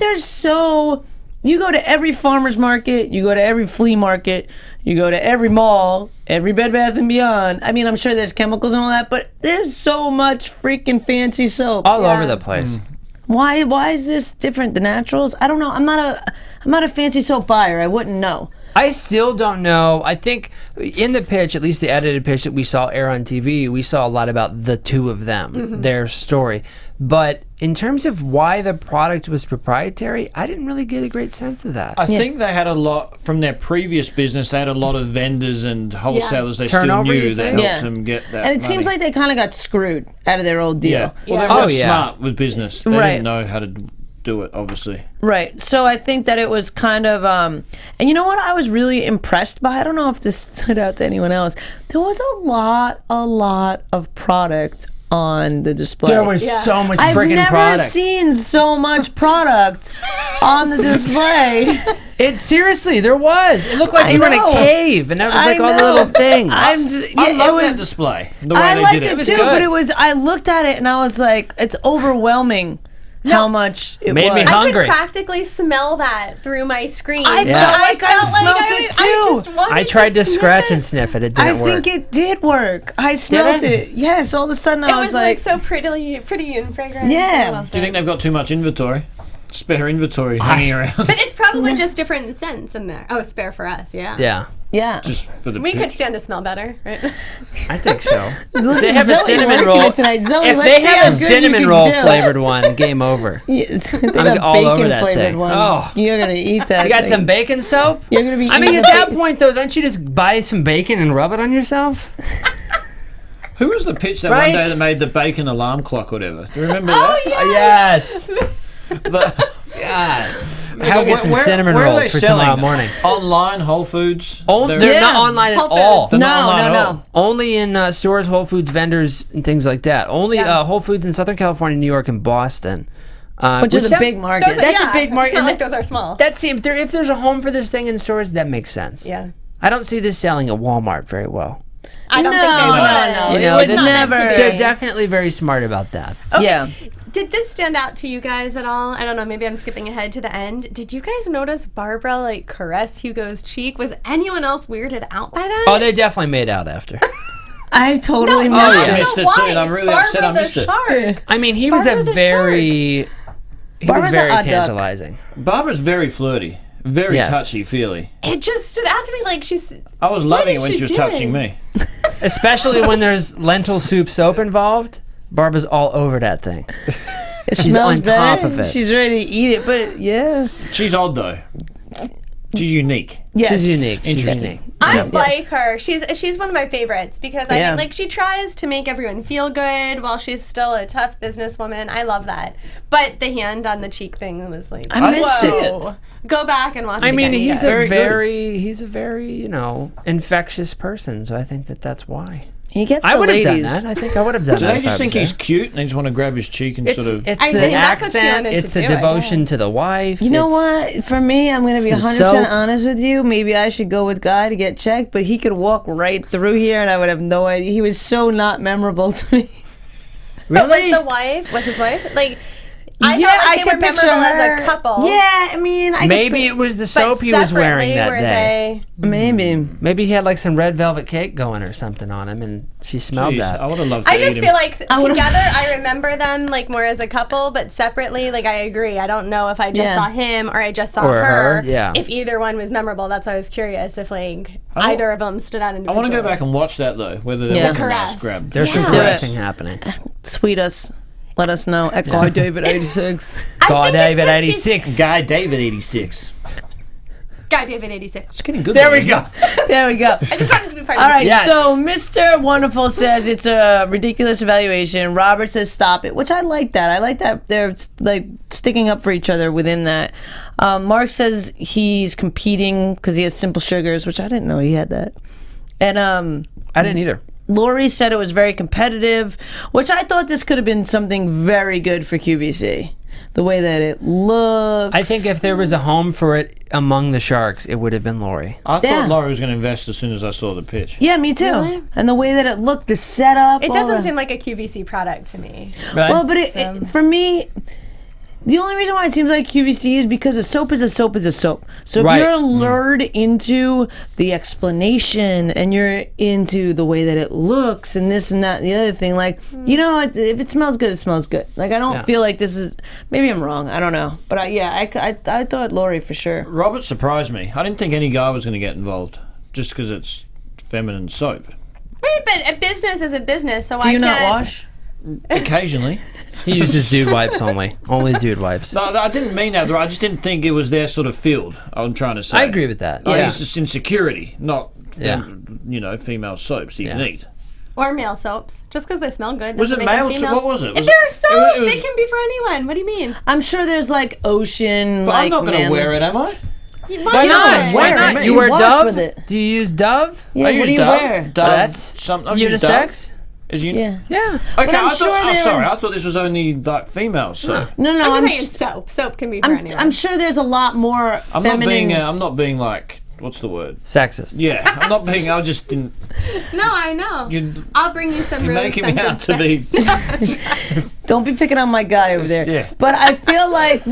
[SPEAKER 3] you go to every farmer's market, you go to every flea market, you go to every mall, every Bed Bath & Beyond. I mean, I'm sure there's chemicals and all that, but there's so much freaking fancy soap.
[SPEAKER 2] All over the place.
[SPEAKER 3] Why is this different? The naturals? I don't know. I'm not a fancy soap buyer. I wouldn't know.
[SPEAKER 2] I still don't know. I think in the pitch, at least the edited pitch that we saw air on TV, we saw a lot about the two of them, their story. But in terms of why the product was proprietary, I didn't really get a great sense of that.
[SPEAKER 5] I think they had a lot from their previous business. They had a lot of vendors and wholesalers they
[SPEAKER 2] Turnover,
[SPEAKER 5] still
[SPEAKER 2] you
[SPEAKER 5] knew that
[SPEAKER 2] think?
[SPEAKER 5] helped them get that.
[SPEAKER 3] And it seems like they kind of got screwed out of their old deal.
[SPEAKER 5] Well, they're not smart with business. They
[SPEAKER 3] Right.
[SPEAKER 5] didn't know how to do it, obviously.
[SPEAKER 3] Right. So I think that it was kind of, and you know what I was really impressed by? I don't know if this stood out to anyone else. There was a lot of product on the display.
[SPEAKER 2] There was so much friggin'
[SPEAKER 3] I've
[SPEAKER 2] product.
[SPEAKER 3] never seen so much product on the display.
[SPEAKER 2] It seriously, there was. It looked like you were in a
[SPEAKER 3] know.
[SPEAKER 2] cave, and there was like
[SPEAKER 3] I
[SPEAKER 2] all the
[SPEAKER 3] know.
[SPEAKER 2] little things.
[SPEAKER 3] I'm just,
[SPEAKER 5] I
[SPEAKER 3] it
[SPEAKER 5] love
[SPEAKER 3] was,
[SPEAKER 5] that display. The way
[SPEAKER 3] I
[SPEAKER 5] they
[SPEAKER 3] liked
[SPEAKER 5] did it.
[SPEAKER 3] it
[SPEAKER 2] was
[SPEAKER 3] too,
[SPEAKER 2] good.
[SPEAKER 3] but it was. I looked at it and I was like, it's overwhelming how much it
[SPEAKER 2] Made
[SPEAKER 3] was.
[SPEAKER 2] me
[SPEAKER 4] I
[SPEAKER 2] hungry.
[SPEAKER 4] could practically smell that through my screen.
[SPEAKER 3] I
[SPEAKER 2] Yeah.
[SPEAKER 3] felt like I smelled
[SPEAKER 4] I
[SPEAKER 3] it too.
[SPEAKER 4] just wanted
[SPEAKER 2] I tried to
[SPEAKER 4] sniff
[SPEAKER 2] scratch
[SPEAKER 4] it.
[SPEAKER 2] and sniff it. It
[SPEAKER 3] I
[SPEAKER 2] didn't work.
[SPEAKER 3] think it did work. I smelled
[SPEAKER 2] it?
[SPEAKER 3] it. Yes. All of a sudden,
[SPEAKER 4] It
[SPEAKER 3] I
[SPEAKER 4] was
[SPEAKER 3] was
[SPEAKER 4] like
[SPEAKER 3] like,
[SPEAKER 4] so pretty and fragrant.
[SPEAKER 3] Yeah.
[SPEAKER 4] I loved
[SPEAKER 5] Do you
[SPEAKER 4] it.
[SPEAKER 5] think they've got too much inventory? Spare inventory hanging around
[SPEAKER 4] But it's probably just different scents in there. Oh, spare for us, yeah.
[SPEAKER 2] Yeah,
[SPEAKER 3] yeah.
[SPEAKER 5] just for the
[SPEAKER 4] We
[SPEAKER 5] pitch.
[SPEAKER 4] could stand to smell better, right?
[SPEAKER 2] I think so.
[SPEAKER 3] Look
[SPEAKER 2] They
[SPEAKER 3] at
[SPEAKER 2] have a
[SPEAKER 3] Zoe
[SPEAKER 2] cinnamon
[SPEAKER 3] working
[SPEAKER 2] roll.
[SPEAKER 3] it tonight. Zoe,
[SPEAKER 2] If
[SPEAKER 3] let's
[SPEAKER 2] they
[SPEAKER 3] see
[SPEAKER 2] have
[SPEAKER 3] how
[SPEAKER 2] a
[SPEAKER 3] good you
[SPEAKER 2] cinnamon
[SPEAKER 3] can
[SPEAKER 2] roll
[SPEAKER 3] do.
[SPEAKER 2] flavored one, game over.
[SPEAKER 3] Yes, they
[SPEAKER 2] I'm
[SPEAKER 3] got
[SPEAKER 2] all over
[SPEAKER 3] bacon
[SPEAKER 2] that
[SPEAKER 3] flavored
[SPEAKER 2] thing.
[SPEAKER 3] one.
[SPEAKER 2] Oh.
[SPEAKER 3] You're gonna eat that.
[SPEAKER 2] You got
[SPEAKER 3] thing.
[SPEAKER 2] some bacon soap?
[SPEAKER 3] You're gonna be.
[SPEAKER 2] I mean,
[SPEAKER 3] eating
[SPEAKER 2] at
[SPEAKER 3] a
[SPEAKER 2] that
[SPEAKER 3] bacon-
[SPEAKER 2] point, though, don't you just buy some bacon and rub it on yourself?
[SPEAKER 5] Who was the pitch that
[SPEAKER 2] Right?
[SPEAKER 5] one day that made the bacon alarm clock or whatever? Do you remember
[SPEAKER 4] Oh,
[SPEAKER 5] that?
[SPEAKER 4] yeah.
[SPEAKER 2] Yes.
[SPEAKER 5] The-
[SPEAKER 2] God. Go get some cinnamon
[SPEAKER 5] where are
[SPEAKER 2] rolls
[SPEAKER 5] they
[SPEAKER 2] for
[SPEAKER 5] selling?
[SPEAKER 2] tomorrow morning.
[SPEAKER 5] Online, Whole Foods.
[SPEAKER 2] They're
[SPEAKER 3] Yeah.
[SPEAKER 2] not online at
[SPEAKER 4] Whole
[SPEAKER 2] all.
[SPEAKER 4] Foods.
[SPEAKER 5] They're not
[SPEAKER 3] No,
[SPEAKER 5] online
[SPEAKER 3] no,
[SPEAKER 5] at
[SPEAKER 3] no.
[SPEAKER 5] all.
[SPEAKER 2] Only in stores, Whole Foods vendors, and things like that. Only
[SPEAKER 4] Yeah.
[SPEAKER 2] Whole Foods in Southern California, New York, and Boston.
[SPEAKER 3] Which is a
[SPEAKER 2] that-
[SPEAKER 3] big market.
[SPEAKER 4] Those are,
[SPEAKER 2] That's a
[SPEAKER 4] yeah,
[SPEAKER 2] big market.
[SPEAKER 4] It's not
[SPEAKER 2] And
[SPEAKER 4] like those are small.
[SPEAKER 2] That's if there's a home for this thing in stores, that makes sense.
[SPEAKER 4] Yeah.
[SPEAKER 2] I don't see this selling at Walmart very well.
[SPEAKER 4] I don't think they
[SPEAKER 3] No,
[SPEAKER 4] would.
[SPEAKER 3] no,
[SPEAKER 2] You
[SPEAKER 3] it
[SPEAKER 2] know,
[SPEAKER 3] would
[SPEAKER 2] this-
[SPEAKER 3] never.
[SPEAKER 2] They're definitely very smart about that.
[SPEAKER 3] Yeah.
[SPEAKER 4] Did this stand out to you guys at all? I don't know. Maybe I'm skipping ahead to the end. Did you guys notice Barbara like caress Hugo's cheek? Was anyone else weirded out by that?
[SPEAKER 2] Oh, they definitely made out after.
[SPEAKER 3] I totally
[SPEAKER 4] no,
[SPEAKER 3] missed
[SPEAKER 4] not
[SPEAKER 3] it.
[SPEAKER 5] I missed
[SPEAKER 4] the
[SPEAKER 5] it too,
[SPEAKER 4] wife,
[SPEAKER 5] and I'm really
[SPEAKER 4] Barbara
[SPEAKER 5] upset I
[SPEAKER 4] the
[SPEAKER 5] missed it.
[SPEAKER 4] shark.
[SPEAKER 2] I mean, he was
[SPEAKER 4] Barbara
[SPEAKER 2] a
[SPEAKER 4] the
[SPEAKER 2] very
[SPEAKER 3] Barbara's a duck.
[SPEAKER 2] tantalizing.
[SPEAKER 5] Barbara's very flirty, very
[SPEAKER 2] Yes.
[SPEAKER 5] touchy-feely.
[SPEAKER 4] It just stood out to me like she's.
[SPEAKER 5] I was loving it
[SPEAKER 4] is
[SPEAKER 5] when
[SPEAKER 4] she
[SPEAKER 5] she was
[SPEAKER 4] doing?
[SPEAKER 5] touching me.
[SPEAKER 2] Especially when there's lentil soup soap involved. Barbara's all over that thing.
[SPEAKER 3] It
[SPEAKER 2] She's
[SPEAKER 3] smells
[SPEAKER 2] on
[SPEAKER 3] better.
[SPEAKER 2] top of it.
[SPEAKER 3] She's ready to eat it, but yeah.
[SPEAKER 5] She's odd though. She's unique.
[SPEAKER 3] Yes.
[SPEAKER 2] She's unique. She's
[SPEAKER 5] Interesting.
[SPEAKER 2] unique.
[SPEAKER 4] I
[SPEAKER 3] Yes.
[SPEAKER 4] like her. She's one of my favorites because I
[SPEAKER 3] Yeah.
[SPEAKER 4] think like she tries to make everyone feel good while she's still a tough businesswoman. I love that. But the hand on the cheek thing was like,
[SPEAKER 3] I missed
[SPEAKER 4] whoa. Go back and watch.
[SPEAKER 2] I
[SPEAKER 4] it
[SPEAKER 2] mean,
[SPEAKER 4] again, you
[SPEAKER 2] he's
[SPEAKER 4] guys.
[SPEAKER 2] a
[SPEAKER 5] Very
[SPEAKER 2] he's a very, infectious person. So I think that's why.
[SPEAKER 3] He gets
[SPEAKER 2] I
[SPEAKER 3] the
[SPEAKER 2] would have done
[SPEAKER 3] ladies.
[SPEAKER 2] that. I think I would have done
[SPEAKER 5] Do
[SPEAKER 2] that.
[SPEAKER 5] they
[SPEAKER 2] if
[SPEAKER 5] just
[SPEAKER 2] I
[SPEAKER 5] think
[SPEAKER 2] was
[SPEAKER 5] he's
[SPEAKER 2] there.
[SPEAKER 5] cute and they just want to grab his cheek and
[SPEAKER 2] It's
[SPEAKER 5] sort of...
[SPEAKER 2] the
[SPEAKER 4] I think that's what she
[SPEAKER 2] accent.
[SPEAKER 4] wanted
[SPEAKER 2] It's
[SPEAKER 4] to
[SPEAKER 2] the
[SPEAKER 4] do, I
[SPEAKER 2] devotion
[SPEAKER 4] guess.
[SPEAKER 2] to the wife.
[SPEAKER 3] You know
[SPEAKER 2] it's-
[SPEAKER 3] what? For me, I'm going to be
[SPEAKER 2] the
[SPEAKER 3] 100%
[SPEAKER 2] soap.
[SPEAKER 3] honest with you. Maybe I should go with Guy to get checked, but he could walk right through here and I would have no idea. He was so not memorable to me.
[SPEAKER 4] But
[SPEAKER 2] Really?
[SPEAKER 4] was his wife? Like, I
[SPEAKER 3] Yeah,
[SPEAKER 4] felt like
[SPEAKER 3] I
[SPEAKER 4] they
[SPEAKER 3] could
[SPEAKER 4] were
[SPEAKER 3] picture
[SPEAKER 4] memorable as
[SPEAKER 3] her.
[SPEAKER 4] a couple.
[SPEAKER 3] Yeah, I mean, I
[SPEAKER 2] Maybe it was the
[SPEAKER 4] But
[SPEAKER 2] soap he was wearing
[SPEAKER 4] separately,
[SPEAKER 2] that
[SPEAKER 4] were
[SPEAKER 2] day.
[SPEAKER 3] Maybe.
[SPEAKER 2] Maybe he had like some red velvet cake going or something on him, and she smelled
[SPEAKER 5] Jeez,
[SPEAKER 2] that.
[SPEAKER 5] I would have loved to
[SPEAKER 4] I
[SPEAKER 5] eat
[SPEAKER 4] just
[SPEAKER 5] him.
[SPEAKER 4] feel like
[SPEAKER 3] would've-
[SPEAKER 4] together, I remember them like more as a couple, but separately, like I agree. I don't know if I just
[SPEAKER 3] Yeah.
[SPEAKER 4] saw him or I just saw
[SPEAKER 2] Or
[SPEAKER 4] her.
[SPEAKER 2] her, yeah.
[SPEAKER 4] If either one was memorable, that's why I was curious if like
[SPEAKER 5] I
[SPEAKER 4] either of them stood out
[SPEAKER 5] I
[SPEAKER 4] individually.
[SPEAKER 5] want to go back and watch that though, whether there
[SPEAKER 3] Yeah.
[SPEAKER 5] was a nice
[SPEAKER 4] Caress.
[SPEAKER 5] grab.
[SPEAKER 2] There's some
[SPEAKER 3] Do it.
[SPEAKER 2] caressing happening.
[SPEAKER 3] Tweet us. Let us know at Guy David 86.
[SPEAKER 2] God,
[SPEAKER 4] think it's
[SPEAKER 2] David
[SPEAKER 4] 'cause she's-
[SPEAKER 2] 86.
[SPEAKER 5] Guy David 86.
[SPEAKER 4] Guy David 86.
[SPEAKER 5] It's getting good.
[SPEAKER 2] There
[SPEAKER 5] though,
[SPEAKER 2] we
[SPEAKER 5] isn't
[SPEAKER 2] go.
[SPEAKER 5] it?
[SPEAKER 3] There we go.
[SPEAKER 4] I just wanted to be part
[SPEAKER 3] All
[SPEAKER 4] of the
[SPEAKER 3] right,
[SPEAKER 4] team.
[SPEAKER 2] Yes.
[SPEAKER 3] so Mr. Wonderful says it's a ridiculous evaluation. Robert says stop it, which I like that. I like that they're like sticking up for each other within that. Mark says he's competing because he has simple sugars, which I didn't know he had that. And
[SPEAKER 2] I didn't either.
[SPEAKER 3] Lori said it was very competitive, which I thought this could have been something very good for QVC. The way that it looks.
[SPEAKER 2] I think if there was a home for it among the Sharks, it would have been Lori.
[SPEAKER 5] I
[SPEAKER 3] Yeah.
[SPEAKER 5] thought Laurie was going to invest as soon as I saw the pitch.
[SPEAKER 3] Yeah, me too.
[SPEAKER 4] Really?
[SPEAKER 3] And the way that it looked, the setup.
[SPEAKER 4] It
[SPEAKER 3] all
[SPEAKER 4] doesn't
[SPEAKER 3] the-
[SPEAKER 4] seem like a QVC product to me.
[SPEAKER 2] Right?
[SPEAKER 3] Well, but it, for me, The only reason why it seems like QVC is because a soap is a soap is a soap. So if
[SPEAKER 2] Right.
[SPEAKER 3] you're lured into the explanation and you're into the way that it looks and this and that and the other thing, like, you know, if it smells good, it smells good. Like, I don't feel like this is, maybe I'm wrong, I don't know. But I thought Lori for sure.
[SPEAKER 5] Robert surprised me. I didn't think any guy was going to get involved just because it's feminine soap.
[SPEAKER 4] Wait, but a business is a business, so
[SPEAKER 3] Do
[SPEAKER 4] I
[SPEAKER 3] you
[SPEAKER 4] can't...
[SPEAKER 3] not wash?
[SPEAKER 5] Occasionally.
[SPEAKER 2] He uses dude wipes only. Only dude wipes.
[SPEAKER 5] No, I didn't mean that. I just didn't think it was their sort of field. I'm trying to say.
[SPEAKER 2] I agree with that.
[SPEAKER 5] Like,
[SPEAKER 2] Yeah.
[SPEAKER 5] it's just insecurity, not
[SPEAKER 2] Yeah.
[SPEAKER 5] female soaps that you can eat.
[SPEAKER 4] Or male soaps. Just because they smell good
[SPEAKER 5] Was
[SPEAKER 4] doesn't
[SPEAKER 5] it
[SPEAKER 4] make them
[SPEAKER 5] male?
[SPEAKER 4] female.
[SPEAKER 5] What was it?
[SPEAKER 4] If they're soap,
[SPEAKER 5] it was-
[SPEAKER 4] they can be for anyone. What do you mean?
[SPEAKER 3] I'm sure there's like ocean,
[SPEAKER 5] But
[SPEAKER 3] like
[SPEAKER 5] I'm not going to wear it, am I?
[SPEAKER 4] Why
[SPEAKER 2] not? Why
[SPEAKER 3] Wear
[SPEAKER 2] not?
[SPEAKER 3] it.
[SPEAKER 2] You wear
[SPEAKER 3] Wash
[SPEAKER 2] Dove?
[SPEAKER 3] with it.
[SPEAKER 2] Do you use Dove?
[SPEAKER 3] Yeah,
[SPEAKER 5] I
[SPEAKER 3] what
[SPEAKER 5] use
[SPEAKER 3] do you
[SPEAKER 5] Dove.
[SPEAKER 3] wear?
[SPEAKER 5] Dove.
[SPEAKER 2] That's
[SPEAKER 5] I use Dove.
[SPEAKER 2] unisex?
[SPEAKER 5] Is
[SPEAKER 3] Yeah.
[SPEAKER 2] Yeah.
[SPEAKER 5] Okay,
[SPEAKER 3] But I'm
[SPEAKER 5] I thought,
[SPEAKER 3] sure there
[SPEAKER 5] sorry,
[SPEAKER 3] was-
[SPEAKER 5] I thought this was only like female soap.
[SPEAKER 3] No,
[SPEAKER 4] I'm
[SPEAKER 3] I'm
[SPEAKER 4] just saying soap. Soap can be for anyone.
[SPEAKER 3] I'm sure there's a lot more
[SPEAKER 5] I'm not
[SPEAKER 3] feminine.
[SPEAKER 5] being like, what's the word?
[SPEAKER 2] Sexist.
[SPEAKER 5] Yeah, I'm not being. I just didn't.
[SPEAKER 4] No, I know.
[SPEAKER 5] You,
[SPEAKER 4] I'll bring you some
[SPEAKER 5] you're
[SPEAKER 4] rose
[SPEAKER 5] making me out
[SPEAKER 4] scented
[SPEAKER 5] to
[SPEAKER 4] scent.
[SPEAKER 5] be.
[SPEAKER 3] Don't be picking on my guy over there.
[SPEAKER 5] Yeah.
[SPEAKER 3] But I feel like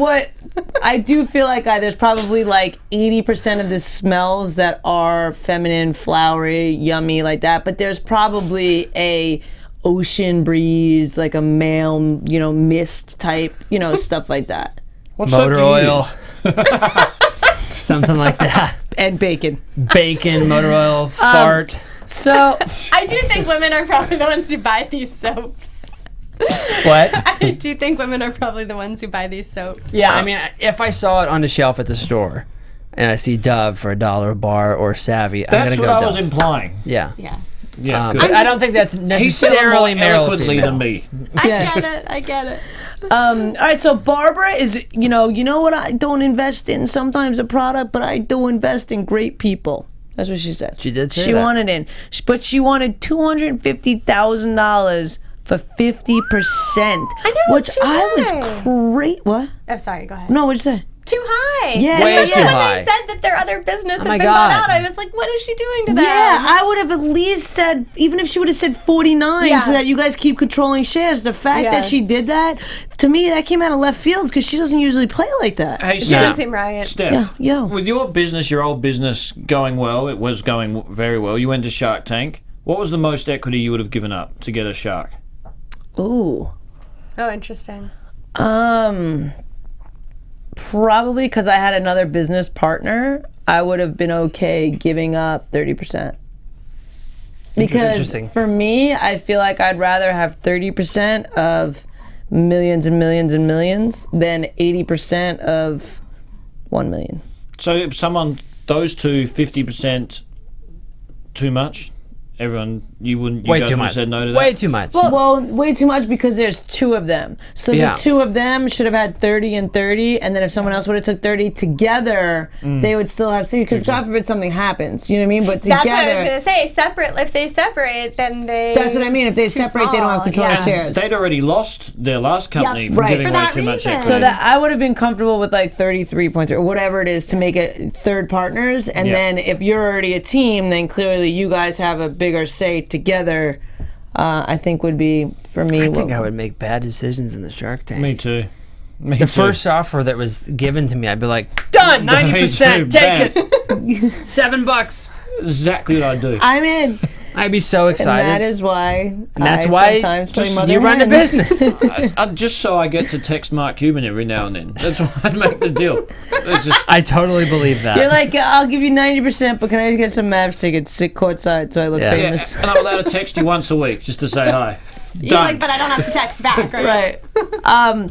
[SPEAKER 3] I do feel like there's probably like 80% of the smells that are feminine, flowery, yummy like that. But there's probably a ocean breeze, like a male, mist type, stuff like that.
[SPEAKER 5] What soap do
[SPEAKER 2] Motor
[SPEAKER 5] you
[SPEAKER 2] oil.
[SPEAKER 5] use?
[SPEAKER 2] Something like that.
[SPEAKER 3] And bacon.
[SPEAKER 2] Bacon, motor oil, fart.
[SPEAKER 3] So
[SPEAKER 4] I do think women are probably the ones who buy these soaps.
[SPEAKER 2] What?
[SPEAKER 4] I do think women are probably the ones who buy these soaps.
[SPEAKER 2] Yeah, I mean, if I saw it on the shelf at the store and I see Dove for $1 a bar or Savvy, I'm
[SPEAKER 5] That's
[SPEAKER 2] going
[SPEAKER 5] what
[SPEAKER 2] to go
[SPEAKER 5] I was
[SPEAKER 2] Dove.
[SPEAKER 5] implying.
[SPEAKER 2] Yeah.
[SPEAKER 4] Yeah.
[SPEAKER 5] Yeah,
[SPEAKER 2] But
[SPEAKER 5] good.
[SPEAKER 2] I don't think that's
[SPEAKER 5] He said it
[SPEAKER 2] necessarily
[SPEAKER 5] more
[SPEAKER 2] male or
[SPEAKER 5] eloquently
[SPEAKER 2] female.
[SPEAKER 5] than me.
[SPEAKER 4] I get it.
[SPEAKER 3] all right, so Barbara is, you know what I don't invest in sometimes a product, but I do invest in great people. That's what she said.
[SPEAKER 2] She did say
[SPEAKER 3] She
[SPEAKER 2] that.
[SPEAKER 3] wanted in, but she wanted $250,000 for 50%.
[SPEAKER 4] I know,
[SPEAKER 3] which
[SPEAKER 4] too
[SPEAKER 3] I was
[SPEAKER 4] high.
[SPEAKER 3] great. What?
[SPEAKER 4] Oh, sorry, go ahead.
[SPEAKER 3] No, what'd you say?
[SPEAKER 4] Too high.
[SPEAKER 3] Yeah,
[SPEAKER 2] Way
[SPEAKER 4] Especially
[SPEAKER 2] too
[SPEAKER 4] when
[SPEAKER 2] high.
[SPEAKER 4] they said that their other business had
[SPEAKER 2] my
[SPEAKER 4] been
[SPEAKER 2] God.
[SPEAKER 4] bought out. I was like, what is she doing to them?
[SPEAKER 3] Yeah, I would have at least said, even if she would have said 49,
[SPEAKER 4] Yeah.
[SPEAKER 3] so that you guys keep controlling shares. The fact
[SPEAKER 4] Yeah.
[SPEAKER 3] that she did that, to me, that came out of left field because she doesn't usually play like that.
[SPEAKER 5] Hey,
[SPEAKER 4] It
[SPEAKER 5] Steph.
[SPEAKER 4] doesn't seem right.
[SPEAKER 5] Steph,
[SPEAKER 3] Yeah.
[SPEAKER 5] with your business, your old business going well, it was going very well. You went to Shark Tank. What was the most equity you would have given up to get a shark?
[SPEAKER 3] Ooh.
[SPEAKER 4] Oh, interesting.
[SPEAKER 3] Probably because I had another business partner, I would have been okay giving up 30%. Because
[SPEAKER 2] Interesting.
[SPEAKER 3] for me, I feel like I'd rather have 30% of millions and millions and millions than 80% of 1 million.
[SPEAKER 5] So if those two, 50% too much? Everyone, you
[SPEAKER 2] Way
[SPEAKER 5] guys
[SPEAKER 2] too
[SPEAKER 5] would have
[SPEAKER 2] much.
[SPEAKER 5] said no to that?
[SPEAKER 2] Way too much.
[SPEAKER 3] Well, way too much because there's two of them. So
[SPEAKER 2] Yeah.
[SPEAKER 3] the two of them should have had 30 and 30, and then if someone else would have took 30 together, they would still have 60. Because God forbid something happens, you know what I mean? But together,
[SPEAKER 4] That's what I was going to say. Separate. If they separate, then they.
[SPEAKER 3] that's what I mean. If they
[SPEAKER 4] it's too
[SPEAKER 3] separate, they don't have
[SPEAKER 4] small.
[SPEAKER 3] control
[SPEAKER 4] Yeah.
[SPEAKER 3] of shares.
[SPEAKER 5] They'd already lost their last company
[SPEAKER 4] Yep.
[SPEAKER 5] from
[SPEAKER 3] Right.
[SPEAKER 5] giving
[SPEAKER 4] For
[SPEAKER 5] away
[SPEAKER 4] that
[SPEAKER 5] too much
[SPEAKER 4] reason.
[SPEAKER 5] equity.
[SPEAKER 3] So that I would have been comfortable with like 33.3 or whatever it is to make it third partners, and
[SPEAKER 5] Yeah.
[SPEAKER 3] then if you're already a team, then clearly you guys have a bigger say together. I think would be for me.
[SPEAKER 2] I think I would make bad decisions in the Shark Tank.
[SPEAKER 5] Me too. Me
[SPEAKER 2] The
[SPEAKER 5] too.
[SPEAKER 2] first offer that was given to me, I'd be like, done, 90%, take it. $7.
[SPEAKER 5] Exactly what I do.
[SPEAKER 3] I'm in,
[SPEAKER 2] I'd be so
[SPEAKER 3] and
[SPEAKER 2] excited.
[SPEAKER 3] that is why.
[SPEAKER 2] And that's
[SPEAKER 3] I
[SPEAKER 2] why
[SPEAKER 3] sometimes play
[SPEAKER 2] just
[SPEAKER 3] mother
[SPEAKER 2] you run a
[SPEAKER 3] hen.
[SPEAKER 2] business.
[SPEAKER 5] Just so I get to text Mark Cuban every now and then. That's why I'd make the deal. It's just,
[SPEAKER 2] I totally believe that.
[SPEAKER 3] You're like, I'll give you 90%, but can I just get some Mavs tickets, sit courtside, so I look
[SPEAKER 2] Yeah.
[SPEAKER 5] yeah,
[SPEAKER 3] famous?
[SPEAKER 5] and I'm allowed to text you once a week just to say hi.
[SPEAKER 4] You're
[SPEAKER 5] Done.
[SPEAKER 4] like, but I don't have to text back, right?
[SPEAKER 3] Right.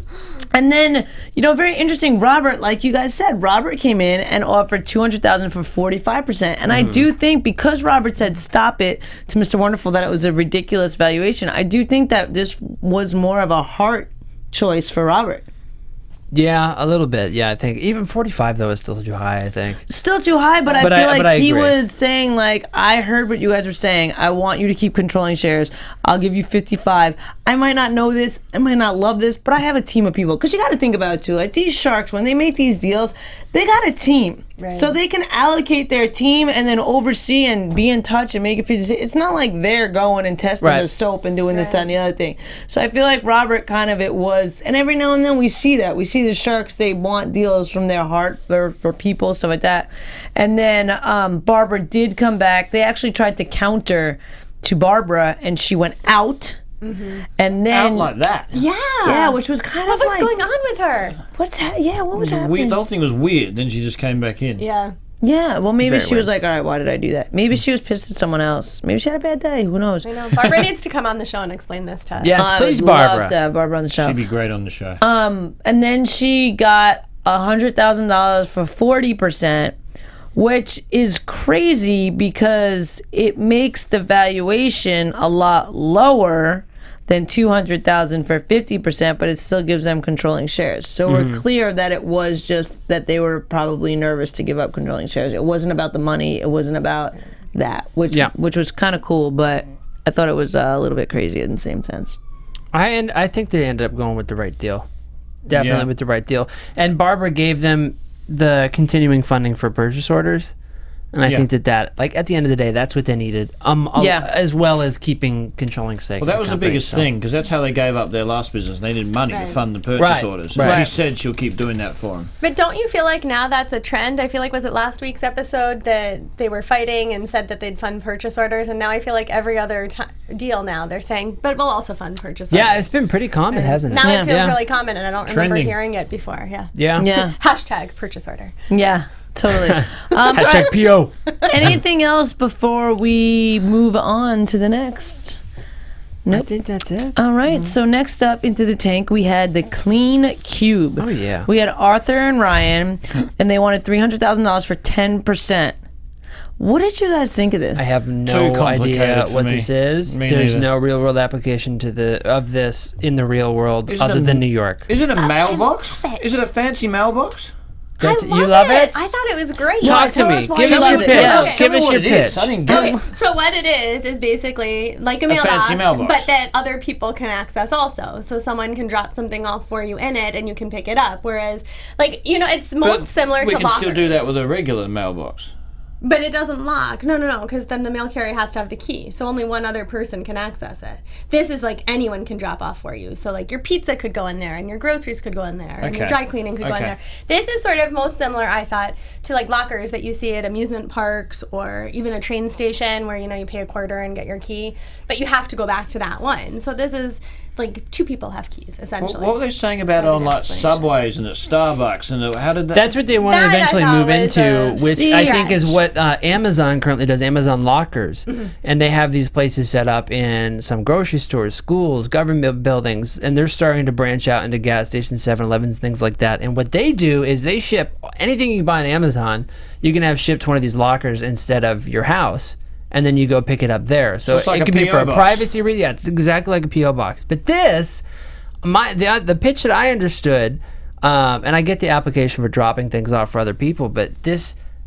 [SPEAKER 3] And then, very interesting, Robert, like you guys said, Robert came in and offered $200,000 for 45%. And I do think because Robert said stop it to Mr. Wonderful that it was a ridiculous valuation, I do think that this was more of a heart choice for Robert.
[SPEAKER 2] Yeah, a little bit. Yeah, I think even 45 though is still too high. I think.
[SPEAKER 3] Still too high, but I
[SPEAKER 2] But
[SPEAKER 3] feel
[SPEAKER 2] but
[SPEAKER 3] like
[SPEAKER 2] I
[SPEAKER 3] he
[SPEAKER 2] agree.
[SPEAKER 3] was saying, like, I heard what you guys were saying. I want you to keep controlling shares. I'll give you 55. I might not know this. I might not love this, but I have a team of people. Because you got to think about it, too. Like, these sharks, when they make these deals, they got a team. So they can allocate their team and then oversee and be in touch and make it feel. It's not like they're going and testing the soap and doing this, that, and the other thing. So I feel like Robert kind of it was, and every now and then we see that. We see the Sharks, they want deals from their heart for people, stuff like that. And then Barbara did come back. They actually tried to counter to Barbara and she went out. And then
[SPEAKER 5] Out like that.
[SPEAKER 4] Yeah,
[SPEAKER 3] which was kind
[SPEAKER 4] what
[SPEAKER 3] of
[SPEAKER 4] was going on with her?
[SPEAKER 3] what was happening?
[SPEAKER 5] The whole thing was weird. Then she just came back in.
[SPEAKER 4] Yeah.
[SPEAKER 3] Yeah, well, maybe
[SPEAKER 2] very
[SPEAKER 3] she was
[SPEAKER 2] weird.
[SPEAKER 3] like, all right, why did I do that? Maybe she was pissed at someone else. Maybe she had a bad day. Who knows?
[SPEAKER 4] I know. Barbara needs to come on the show and explain this to us.
[SPEAKER 2] Yes,
[SPEAKER 3] I
[SPEAKER 2] please,
[SPEAKER 3] would love
[SPEAKER 2] Barbara.
[SPEAKER 3] to have Barbara on the show.
[SPEAKER 5] She'd be great on the show.
[SPEAKER 3] And then she got $100,000 for 40%, which is crazy because it makes the valuation a lot lower than $200,000 for 50%, but it still gives them controlling shares. So we're clear that it was just that they were probably nervous to give up controlling shares. It wasn't about the money. It wasn't about that, which was kind of cool, but I thought it was a little bit crazy in the same sense.
[SPEAKER 2] I think they ended up going with the right deal. Definitely with the right deal. And Barbara gave them the continuing funding for purchase orders. And I think that, like, at the end of the day, that's what they needed. As well as keeping controlling stake.
[SPEAKER 5] Well, that was the biggest thing, because that's how they gave up their last business. They needed money to fund the purchase orders.
[SPEAKER 2] Right.
[SPEAKER 5] She said she'll keep doing that for them.
[SPEAKER 4] But don't you feel like now that's a trend? I feel like, was it last week's episode that they were fighting and said that they'd fund purchase orders? And now I feel like every other deal now they're saying, but we'll also fund purchase orders.
[SPEAKER 2] Yeah, it's been pretty common, hasn't it?
[SPEAKER 4] Now it feels really common, and I don't remember hearing it before. Yeah.
[SPEAKER 2] Yeah.
[SPEAKER 4] Hashtag purchase order.
[SPEAKER 3] Yeah. Totally.
[SPEAKER 2] Hashtag PO.
[SPEAKER 3] Anything else before we move on to the next?
[SPEAKER 2] I think that's it.
[SPEAKER 3] All right. So next up into the tank, we had the Clean Cube.
[SPEAKER 2] Oh, yeah.
[SPEAKER 3] We had Arthur and Ryan, and they wanted $300,000 for 10%. What did you guys think of this?
[SPEAKER 2] I have
[SPEAKER 5] Too
[SPEAKER 2] no
[SPEAKER 5] complicated
[SPEAKER 2] idea
[SPEAKER 5] for
[SPEAKER 2] what
[SPEAKER 5] me.
[SPEAKER 2] this is.
[SPEAKER 5] Me
[SPEAKER 2] There's
[SPEAKER 5] neither.
[SPEAKER 2] no real world application of this in the real world
[SPEAKER 5] Isn't
[SPEAKER 2] other
[SPEAKER 5] it-
[SPEAKER 2] than New York.
[SPEAKER 5] Is it a mailbox?
[SPEAKER 4] love it.
[SPEAKER 5] Is it a fancy mailbox?
[SPEAKER 2] You love it?
[SPEAKER 4] I thought it was great.
[SPEAKER 2] Talk to
[SPEAKER 3] tell
[SPEAKER 2] me.
[SPEAKER 3] us why
[SPEAKER 2] Give
[SPEAKER 3] you
[SPEAKER 2] us
[SPEAKER 3] love
[SPEAKER 2] your
[SPEAKER 3] it.
[SPEAKER 2] pitch.
[SPEAKER 3] Yeah.
[SPEAKER 4] Okay.
[SPEAKER 2] Give us
[SPEAKER 5] What
[SPEAKER 2] your
[SPEAKER 5] it is.
[SPEAKER 2] pitch.
[SPEAKER 5] I didn't get
[SPEAKER 4] Okay,
[SPEAKER 5] it.
[SPEAKER 4] so what it is basically like a mailbox,
[SPEAKER 5] fancy mailbox.
[SPEAKER 4] but that other people can access also. So someone can drop something off for you in it, and you can pick it up. Whereas, like, it's most similar
[SPEAKER 5] we
[SPEAKER 4] to
[SPEAKER 5] can still do
[SPEAKER 4] lockers.
[SPEAKER 5] that with a regular mailbox.
[SPEAKER 4] But it doesn't lock. No, because then the mail carrier has to have the key. So only one other person can access it. This is like anyone can drop off for you. So like your pizza could go in there, and your groceries could go in there, and your
[SPEAKER 5] Okay.
[SPEAKER 4] dry cleaning could go in
[SPEAKER 5] Okay.
[SPEAKER 4] there. This is sort of most similar, I thought, to like lockers that you see at amusement parks or even a train station where, you pay a quarter and get your key. But you have to go back to that one. So this is like two people have keys, essentially.
[SPEAKER 5] What were they saying about it on like Subways and at Starbucks and how did that?
[SPEAKER 2] That's what they want to
[SPEAKER 4] That I
[SPEAKER 2] eventually
[SPEAKER 4] thought
[SPEAKER 2] move
[SPEAKER 4] was
[SPEAKER 2] into,
[SPEAKER 4] a
[SPEAKER 2] which I think is
[SPEAKER 4] stretch.
[SPEAKER 2] what Amazon currently does, Amazon Lockers. And they have these places set up in some grocery stores, schools, government buildings, and they're starting to branch out into gas stations, 7-Elevens, things like that. And what they do is they ship anything you buy on Amazon, you can have shipped to one of these lockers instead of your house. And then you go pick it up there. So
[SPEAKER 5] it's like
[SPEAKER 2] it
[SPEAKER 5] a
[SPEAKER 2] could be
[SPEAKER 5] PO
[SPEAKER 2] for a
[SPEAKER 5] box.
[SPEAKER 2] privacy reason. Yeah, it's exactly like a PO box. But this, the pitch that I understood, and I get the application for dropping things off for other people, but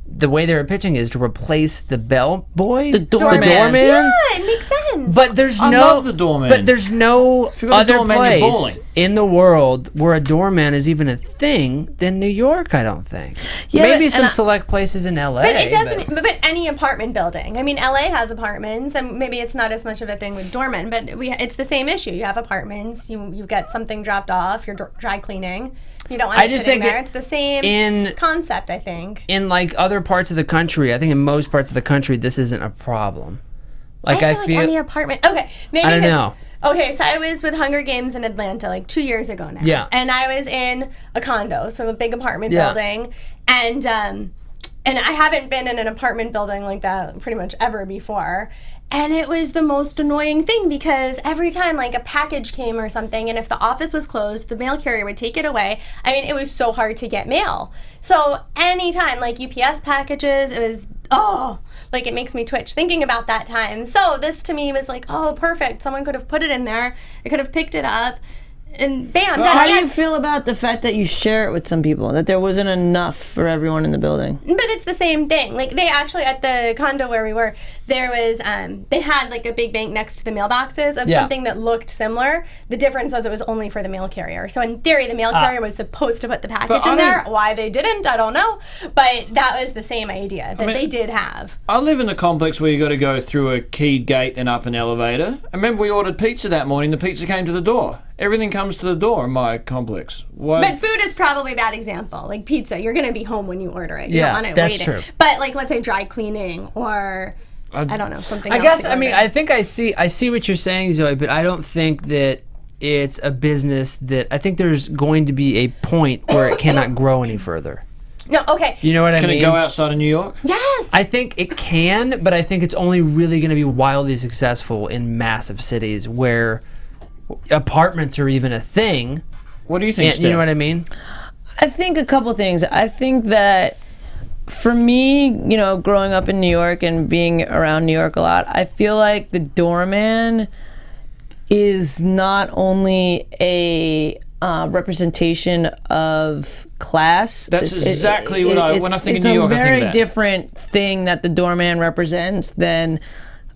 [SPEAKER 2] the way they were pitching is to replace the bellboy, the
[SPEAKER 3] doorman.
[SPEAKER 4] Yeah, it makes sense.
[SPEAKER 2] But there's
[SPEAKER 5] I
[SPEAKER 2] no,
[SPEAKER 5] love the doorman.
[SPEAKER 2] But there's no
[SPEAKER 5] If you've got a
[SPEAKER 2] other
[SPEAKER 5] doorman, you're
[SPEAKER 2] place
[SPEAKER 5] bowling.
[SPEAKER 2] in the world where a doorman is even a thing than New York. I don't think.
[SPEAKER 3] Yeah,
[SPEAKER 2] Maybe
[SPEAKER 3] but-
[SPEAKER 2] some
[SPEAKER 3] and
[SPEAKER 2] select places in LA.
[SPEAKER 4] But it doesn't. But any apartment building. I mean, LA has apartments, and maybe it's not as much of a thing with doormen. But it's the same issue. You have apartments. You get something dropped off. You're dry cleaning. You don't want
[SPEAKER 2] I
[SPEAKER 4] it
[SPEAKER 2] just
[SPEAKER 4] sitting
[SPEAKER 2] think
[SPEAKER 4] there.
[SPEAKER 2] it-
[SPEAKER 4] It's the same
[SPEAKER 2] in
[SPEAKER 4] concept, I think.
[SPEAKER 2] in like other parts of the country, I think in most parts of the country, this isn't a problem. Like I feel,
[SPEAKER 4] like any apartment. Okay, maybe
[SPEAKER 2] I don't
[SPEAKER 4] this-
[SPEAKER 2] know.
[SPEAKER 4] Okay, so I was with Hunger Games in Atlanta like 2 years ago now.
[SPEAKER 2] Yeah.
[SPEAKER 4] And I was in a condo, so a big apartment
[SPEAKER 2] Yeah.
[SPEAKER 4] building, and I haven't been in an apartment building like that pretty much ever before. And it was the most annoying thing because every time like a package came or something, and if the office was closed, the mail carrier would take it away. I mean, it was so hard to get mail. So anytime like UPS packages, it was, like it makes me twitch thinking about that time. So this to me was like, oh, perfect. Someone could have put it in there. I could have picked it up. and bam,
[SPEAKER 3] How
[SPEAKER 4] done.
[SPEAKER 3] do you feel about the fact that you share it with some people, that there wasn't enough for everyone in the building?
[SPEAKER 4] But it's the same thing. Like, they actually, at the condo where we were, there was, they had like a big bank next to the mailboxes of something that looked similar. The difference was it was only for the mail carrier. So in theory, the mail carrier was supposed to put the package in there. Why they didn't, I don't know. But that was the same idea that they did have.
[SPEAKER 5] I live in a complex where you got to go through a keyed gate and up an elevator. I remember we ordered pizza that morning. The pizza came to the door. Everything comes to the door in my complex. Why?
[SPEAKER 4] But food is probably a bad example. Like pizza, you're going to be home when you order it. You don't want it
[SPEAKER 2] that's
[SPEAKER 4] waiting.
[SPEAKER 2] true.
[SPEAKER 4] But like, let's say dry cleaning or I don't know, something
[SPEAKER 2] I
[SPEAKER 4] else.
[SPEAKER 2] guess,
[SPEAKER 4] to
[SPEAKER 2] I mean,
[SPEAKER 4] order.
[SPEAKER 2] I think I see what you're saying, Zoe, but I don't think that it's a business that, I think there's going to be a point where it cannot grow any further.
[SPEAKER 4] No, okay.
[SPEAKER 2] You know what I mean?
[SPEAKER 5] Can it go outside of New York?
[SPEAKER 4] Yes.
[SPEAKER 2] I think it can, but I think it's only really going to be wildly successful in massive cities where apartments are even a thing.
[SPEAKER 5] What do you think,
[SPEAKER 2] And, you know
[SPEAKER 5] Steph?
[SPEAKER 2] what I mean?
[SPEAKER 3] I think a couple things. I think that for me, you know, growing up in New York and being around New York a lot, I feel like the doorman is not only a representation of class.
[SPEAKER 5] That's exactly what when I think of New York, I think
[SPEAKER 3] It's a very
[SPEAKER 5] that.
[SPEAKER 3] different thing that the doorman represents than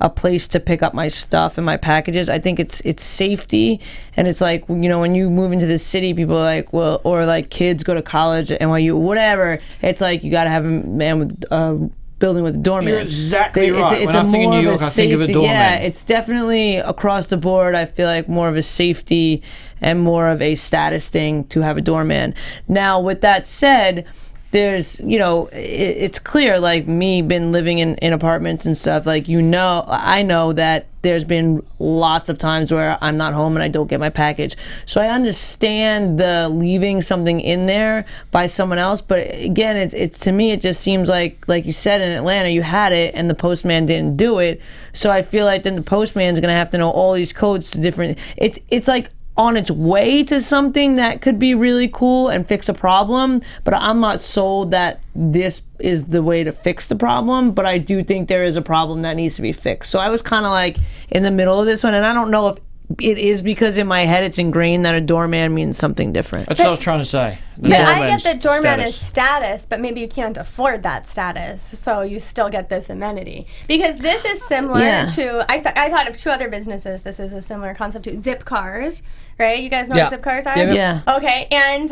[SPEAKER 3] a place to pick up my stuff and my packages. I think it's safety, and it's like, you know, when you move into the city, people are like, well, or like kids go to college at NYU, whatever. It's like you got to have a man with building with a doorman.
[SPEAKER 5] You're exactly
[SPEAKER 3] It's
[SPEAKER 5] right.
[SPEAKER 3] It's
[SPEAKER 5] when I think of
[SPEAKER 3] more
[SPEAKER 5] New York,
[SPEAKER 3] a
[SPEAKER 5] I think of a
[SPEAKER 3] safety-
[SPEAKER 5] doorman.
[SPEAKER 3] Yeah, it's definitely across the board. I feel like more of a safety and more of a status thing to have a doorman. Now, with that said, there's, you know, it's clear, like me been living in apartments and stuff, like, you know, I know that there's been lots of times where I'm not home and I don't get my package. So I understand the leaving something in there by someone else, but again, it's to me, it just seems like you said, in Atlanta, you had it and the postman didn't do it. So I feel like then the postman's gonna have to know all these codes to different, it's like on its way to something that could be really cool and fix a problem, but I'm not sold that this is the way to fix the problem, but I do think there is a problem that needs to be fixed. So I was kind of like in the middle of this one, and I don't know if it is because in my head it's ingrained that a doorman means something different.
[SPEAKER 5] That's what I was trying to say. The
[SPEAKER 4] But I
[SPEAKER 5] doorman's
[SPEAKER 4] get that doorman
[SPEAKER 5] status.
[SPEAKER 4] is status, but maybe you can't afford that status, so you still get this amenity. Because this is similar to, I thought of two other businesses. This is a similar concept to Zip Cars, right? You guys know what Zip Cars are?
[SPEAKER 3] Yeah.
[SPEAKER 4] Okay, and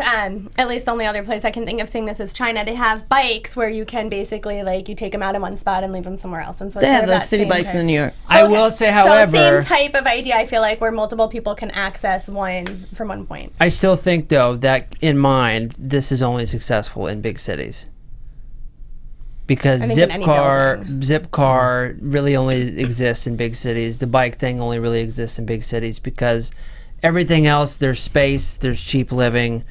[SPEAKER 4] at least the only other place I can think of seeing this is China. They have bikes where you can basically, like, you take them out in one spot and leave them somewhere else. And so
[SPEAKER 3] They
[SPEAKER 4] it's
[SPEAKER 3] have
[SPEAKER 4] sort of
[SPEAKER 3] those
[SPEAKER 4] that
[SPEAKER 3] city
[SPEAKER 4] same
[SPEAKER 3] bikes
[SPEAKER 4] type.
[SPEAKER 3] in New York.
[SPEAKER 2] I will say, however,
[SPEAKER 4] so same type of idea, I feel like, where multiple people can access one from one point.
[SPEAKER 2] I still think, though, that in mind, this is only successful in big cities. Because
[SPEAKER 4] I think in any
[SPEAKER 2] Zipcar really only exists in big cities. The bike thing only really exists in big cities because everything else, there's space, there's cheap living.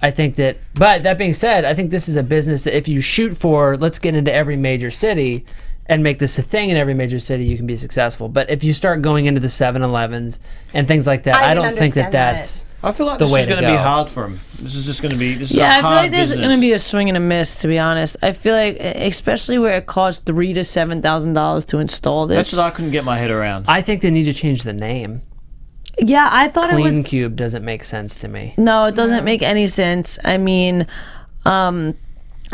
[SPEAKER 2] I think that, but that being said, I think this is a business that if you shoot for, let's get into every major city and make this a thing in every major city, you can be successful. But if you start going into the 7-Elevens and things like that,
[SPEAKER 4] I
[SPEAKER 2] I
[SPEAKER 4] can
[SPEAKER 2] don't think that
[SPEAKER 4] understand
[SPEAKER 2] that's
[SPEAKER 5] I feel like
[SPEAKER 2] the
[SPEAKER 5] this
[SPEAKER 2] way
[SPEAKER 5] is
[SPEAKER 2] to
[SPEAKER 5] going to be
[SPEAKER 2] go.
[SPEAKER 5] hard for him. This is just going to be. This is
[SPEAKER 3] Yeah,
[SPEAKER 5] a
[SPEAKER 3] I feel
[SPEAKER 5] hard
[SPEAKER 3] like there's
[SPEAKER 5] business.
[SPEAKER 3] going to be a swing and a miss, to be honest. I feel like, especially where it costs $3,000 to $7,000 to install this.
[SPEAKER 5] That's what I couldn't get my head around.
[SPEAKER 2] I think they need to change the name.
[SPEAKER 3] Yeah, I thought it
[SPEAKER 2] Clean
[SPEAKER 3] was.
[SPEAKER 2] Cube doesn't make sense to me.
[SPEAKER 3] No, it doesn't make any sense. I mean, I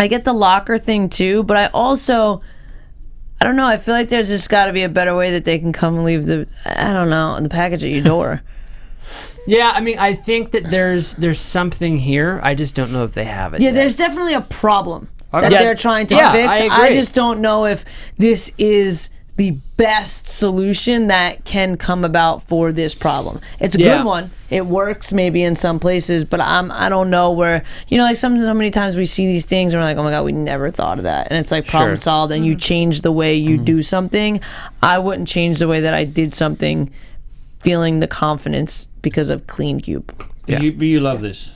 [SPEAKER 3] get the locker thing too, but I also, I don't know. I feel like there's just got to be a better way that they can come and leave the package at your door.
[SPEAKER 2] Yeah, I mean, I think that there's something here. I just don't know if they have it
[SPEAKER 3] Yeah,
[SPEAKER 2] yet.
[SPEAKER 3] there's definitely a problem that
[SPEAKER 2] Yeah.
[SPEAKER 3] they're trying to
[SPEAKER 2] Yeah,
[SPEAKER 3] fix.
[SPEAKER 2] I
[SPEAKER 3] I
[SPEAKER 2] agree.
[SPEAKER 3] just don't know if this is the best solution that can come about for this problem. It's a good one. It works maybe in some places, but I don't know where, you know, like so many times we see these things and we're like, oh my God, we never thought of that. And it's like problem solved, and you change the way you do something. I wouldn't change the way that I did something feeling the confidence because of Clean Cube.
[SPEAKER 5] You love this.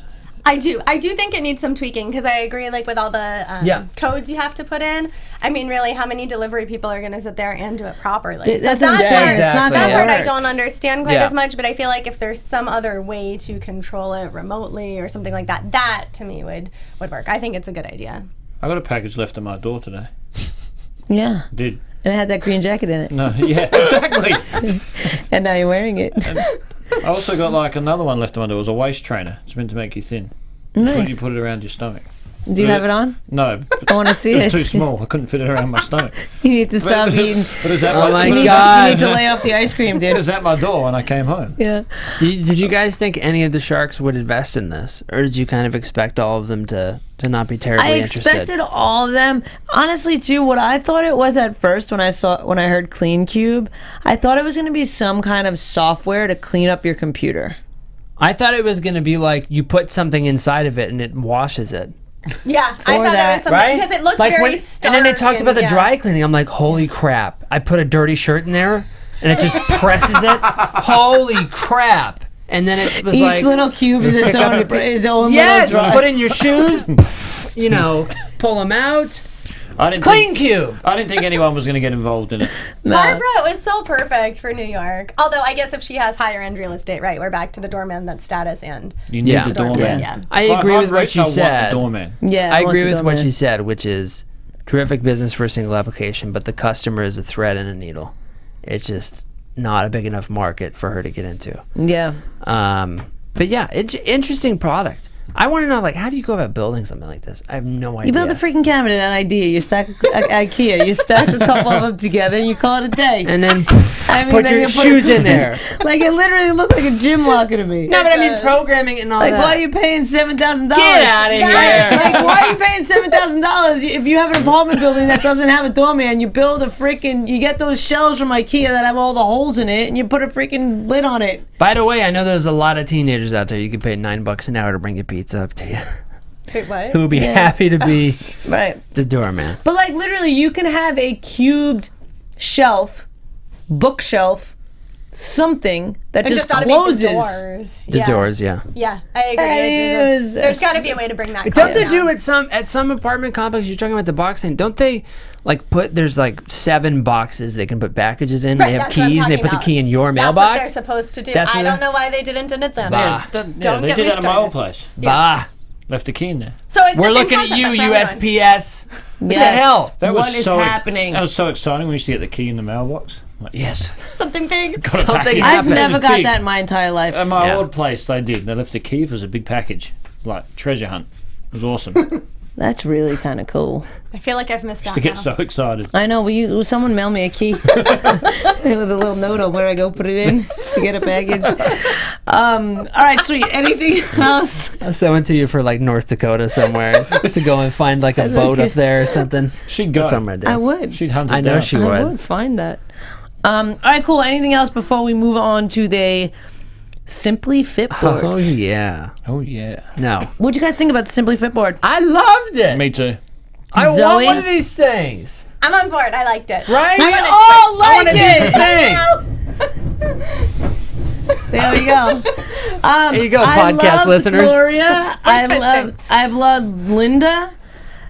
[SPEAKER 4] I do think it needs some tweaking, because I agree, like, with all the codes you have to put in. I mean, really, how many delivery people are going to sit there and do it properly?
[SPEAKER 3] That's
[SPEAKER 4] so
[SPEAKER 3] what I'm
[SPEAKER 4] that
[SPEAKER 3] saying.
[SPEAKER 4] part,
[SPEAKER 3] It's not
[SPEAKER 4] that
[SPEAKER 3] gonna
[SPEAKER 4] part I
[SPEAKER 3] work.
[SPEAKER 4] don't understand quite
[SPEAKER 2] Yeah.
[SPEAKER 4] as much, but I feel like if there's some other way to control it remotely or something like that, that to me would work. I think it's a good idea.
[SPEAKER 5] I got a package left at my door today.
[SPEAKER 3] Yeah.
[SPEAKER 5] Did.
[SPEAKER 3] And it had that green jacket in it.
[SPEAKER 5] No, yeah, exactly.
[SPEAKER 3] And now you're wearing it.
[SPEAKER 5] I also got like another one left on my door. It was a waist trainer. It's meant to make you thin. When
[SPEAKER 3] Nice.
[SPEAKER 5] you put it around your stomach.
[SPEAKER 3] Do you have it on?
[SPEAKER 5] No.
[SPEAKER 3] I want to see
[SPEAKER 5] It was
[SPEAKER 3] it.
[SPEAKER 5] too small. I couldn't fit it around my stomach.
[SPEAKER 3] You need to stop eating.
[SPEAKER 5] But is that
[SPEAKER 2] Oh my
[SPEAKER 3] You
[SPEAKER 2] God.
[SPEAKER 3] need to lay off the ice cream,
[SPEAKER 5] It
[SPEAKER 3] dude.
[SPEAKER 5] was at my door when I came home.
[SPEAKER 3] Yeah.
[SPEAKER 2] Did you guys think any of the sharks would invest in this, or did you kind of expect all of them to not be terribly
[SPEAKER 3] I
[SPEAKER 2] interested?
[SPEAKER 3] expected all of them. Honestly, too, what I thought it was at first when I heard Clean Cube, I thought it was going to be some kind of software to clean up your computer.
[SPEAKER 2] I thought it was going to be like you put something inside of it and it washes it.
[SPEAKER 4] Yeah, I
[SPEAKER 3] Or
[SPEAKER 4] thought
[SPEAKER 3] that,
[SPEAKER 4] it was something
[SPEAKER 2] Right?
[SPEAKER 4] because it looked
[SPEAKER 2] Like
[SPEAKER 4] very
[SPEAKER 2] when,
[SPEAKER 4] stark.
[SPEAKER 2] and then they talked about the
[SPEAKER 4] yeah.
[SPEAKER 2] dry cleaning. I'm like, holy crap. I put a dirty shirt in there and it just presses it. Holy crap. And then it was
[SPEAKER 3] Each
[SPEAKER 2] like,
[SPEAKER 3] little cube is its own
[SPEAKER 2] yes,
[SPEAKER 3] little
[SPEAKER 2] put
[SPEAKER 3] dry.
[SPEAKER 2] in your shoes, you know, pull them out.
[SPEAKER 5] I didn't
[SPEAKER 2] Clean
[SPEAKER 5] think,
[SPEAKER 2] cube.
[SPEAKER 5] I didn't think anyone was going to get involved in it.
[SPEAKER 4] Barbara was so perfect for New York. Although I guess if she has higher end real estate, right, we're back to the doorman, that status, and
[SPEAKER 5] You need
[SPEAKER 2] Yeah.
[SPEAKER 5] the doorman.
[SPEAKER 4] Yeah.
[SPEAKER 2] I
[SPEAKER 5] If
[SPEAKER 2] agree
[SPEAKER 5] I'm
[SPEAKER 2] with what
[SPEAKER 5] rich,
[SPEAKER 2] she
[SPEAKER 5] I want the
[SPEAKER 2] said.
[SPEAKER 5] doorman.
[SPEAKER 3] Yeah,
[SPEAKER 2] I
[SPEAKER 3] want
[SPEAKER 2] agree
[SPEAKER 3] to
[SPEAKER 2] with
[SPEAKER 3] do
[SPEAKER 2] what
[SPEAKER 3] that.
[SPEAKER 2] she said, which is terrific business for a single application, but the customer is a thread and a needle. It's just not a big enough market for her to get into.
[SPEAKER 3] Yeah.
[SPEAKER 2] But yeah, it's an interesting product. I want to know, like, how do you go about building something like this? I have no idea.
[SPEAKER 3] You build a freaking cabinet on idea. You stack IKEA. You stack a couple of them together, and you call it a day.
[SPEAKER 2] and then
[SPEAKER 3] I mean,
[SPEAKER 2] put
[SPEAKER 3] then
[SPEAKER 2] your
[SPEAKER 3] you put
[SPEAKER 2] shoes in there.
[SPEAKER 3] Like it literally looked like a gym locker to me.
[SPEAKER 2] No, but I mean programming and all
[SPEAKER 3] Like,
[SPEAKER 2] that.
[SPEAKER 3] why are you paying $7,000?
[SPEAKER 2] Get out of here!
[SPEAKER 3] Like, why are you paying $7,000 if you have an apartment building that doesn't have a doorman? You build a freaking, you get those shelves from IKEA that have all the holes in it, and you put a freaking lid on it.
[SPEAKER 2] By the way, I know there's a lot of teenagers out there. You could pay $9 an hour to bring your pizza up to you.
[SPEAKER 4] wait, what?
[SPEAKER 2] Who would be happy to be
[SPEAKER 3] Right.
[SPEAKER 2] the doorman?
[SPEAKER 3] But like literally, you can have a cubed shelf, bookshelf, something that
[SPEAKER 4] It
[SPEAKER 3] just
[SPEAKER 4] ought to be
[SPEAKER 3] closes.
[SPEAKER 4] the doors.
[SPEAKER 2] The
[SPEAKER 4] yeah.
[SPEAKER 2] doors, yeah.
[SPEAKER 4] Yeah, I agree.
[SPEAKER 3] It was-
[SPEAKER 4] There's got to be a way to bring that.
[SPEAKER 2] Don't
[SPEAKER 4] cost
[SPEAKER 2] they
[SPEAKER 4] down.
[SPEAKER 2] do at some apartment complexes? You're talking about the boxing. Don't they like put there's like 7 boxes they can put packages in?
[SPEAKER 4] Right,
[SPEAKER 2] they have
[SPEAKER 4] that's what I'm
[SPEAKER 2] keys and they
[SPEAKER 4] talking
[SPEAKER 2] put
[SPEAKER 4] about.
[SPEAKER 2] the key in your
[SPEAKER 4] That's what they're
[SPEAKER 2] mailbox.
[SPEAKER 4] supposed to do.
[SPEAKER 2] That's
[SPEAKER 4] I
[SPEAKER 2] what
[SPEAKER 4] don't
[SPEAKER 2] they-
[SPEAKER 4] know why they didn't in it then.
[SPEAKER 2] Bah.
[SPEAKER 4] Don't
[SPEAKER 5] they
[SPEAKER 4] get
[SPEAKER 5] did
[SPEAKER 4] me
[SPEAKER 5] that at my old
[SPEAKER 4] started.
[SPEAKER 5] place.
[SPEAKER 2] Bah.
[SPEAKER 5] Left the key in there.
[SPEAKER 4] So it's
[SPEAKER 2] We're
[SPEAKER 4] the same
[SPEAKER 2] looking at
[SPEAKER 4] concept,
[SPEAKER 2] you,
[SPEAKER 4] but for everyone.
[SPEAKER 2] USPS. What the
[SPEAKER 3] Yes.
[SPEAKER 2] hell?
[SPEAKER 5] That was
[SPEAKER 3] What is
[SPEAKER 5] so,
[SPEAKER 3] happening?
[SPEAKER 5] That was so exciting when we used to get the key in the mailbox. Like, yes.
[SPEAKER 4] Something big.
[SPEAKER 2] Something
[SPEAKER 5] package.
[SPEAKER 3] I've
[SPEAKER 2] happened.
[SPEAKER 3] never
[SPEAKER 5] It's
[SPEAKER 3] got
[SPEAKER 5] big.
[SPEAKER 3] that in my entire life.
[SPEAKER 5] At my
[SPEAKER 2] Yeah.
[SPEAKER 5] old place, they did. They left the key. It was a big package. Like treasure hunt. It was awesome.
[SPEAKER 3] That's really kind of cool.
[SPEAKER 4] I feel like I've missed out
[SPEAKER 5] to get
[SPEAKER 4] now.
[SPEAKER 5] so excited.
[SPEAKER 3] I know. Will someone mail me a key with a little note on where I go put it in to get a package? All right, sweet. Anything else?
[SPEAKER 2] I'll send it to you for like North Dakota somewhere to go and find like a boat up there or something.
[SPEAKER 5] She'd go.
[SPEAKER 2] That's what I'm gonna do.
[SPEAKER 3] I would.
[SPEAKER 5] She'd hunt it
[SPEAKER 2] I know
[SPEAKER 5] down.
[SPEAKER 2] she
[SPEAKER 3] I
[SPEAKER 2] would.
[SPEAKER 3] would find that. All right, cool. Anything else before we move on to the Simply Fit board?
[SPEAKER 2] Oh yeah.
[SPEAKER 5] Oh, yeah.
[SPEAKER 2] No.
[SPEAKER 3] What'd you guys think about the Simply Fit board?
[SPEAKER 2] I loved it.
[SPEAKER 5] Me too.
[SPEAKER 2] I want
[SPEAKER 3] Zoe?
[SPEAKER 2] one of these things.
[SPEAKER 4] I'm on board. I liked it.
[SPEAKER 2] Right?
[SPEAKER 3] We
[SPEAKER 2] I
[SPEAKER 3] all
[SPEAKER 2] want
[SPEAKER 3] like
[SPEAKER 2] a
[SPEAKER 3] it.
[SPEAKER 2] thing.
[SPEAKER 3] There we go.
[SPEAKER 2] There you go,
[SPEAKER 3] I
[SPEAKER 2] podcast
[SPEAKER 3] loved
[SPEAKER 2] listeners.
[SPEAKER 3] Gloria.
[SPEAKER 4] twisting.
[SPEAKER 3] I've loved Linda.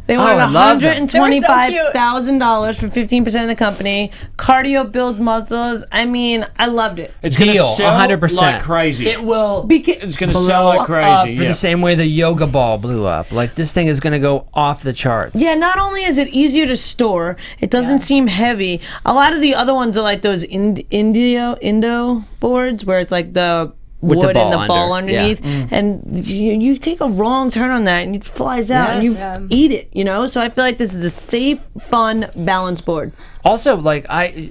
[SPEAKER 3] They wanted
[SPEAKER 2] I love them.
[SPEAKER 3] $125,000 for 15% of the company. Cardio builds muscles. I mean, I loved it.
[SPEAKER 5] It's going to
[SPEAKER 2] Deal,
[SPEAKER 5] sell
[SPEAKER 2] 100%.
[SPEAKER 5] like crazy.
[SPEAKER 2] It will
[SPEAKER 5] It's going to sell like
[SPEAKER 2] blow up
[SPEAKER 5] crazy.
[SPEAKER 2] for
[SPEAKER 5] Yeah.
[SPEAKER 2] the same way the yoga ball blew up. Like this thing is going to go off the charts.
[SPEAKER 3] Yeah, not only is it easier to store, it doesn't seem heavy. A lot of the other ones are like those Indo boards where it's like the
[SPEAKER 2] With the
[SPEAKER 3] wood
[SPEAKER 2] ball
[SPEAKER 3] and the ball
[SPEAKER 2] under, yeah.
[SPEAKER 3] underneath, and you take a wrong turn on that and it flies out and you
[SPEAKER 2] Yes.
[SPEAKER 3] eat it. You know, so I feel like this is a safe, fun, balanced board.
[SPEAKER 2] Also, like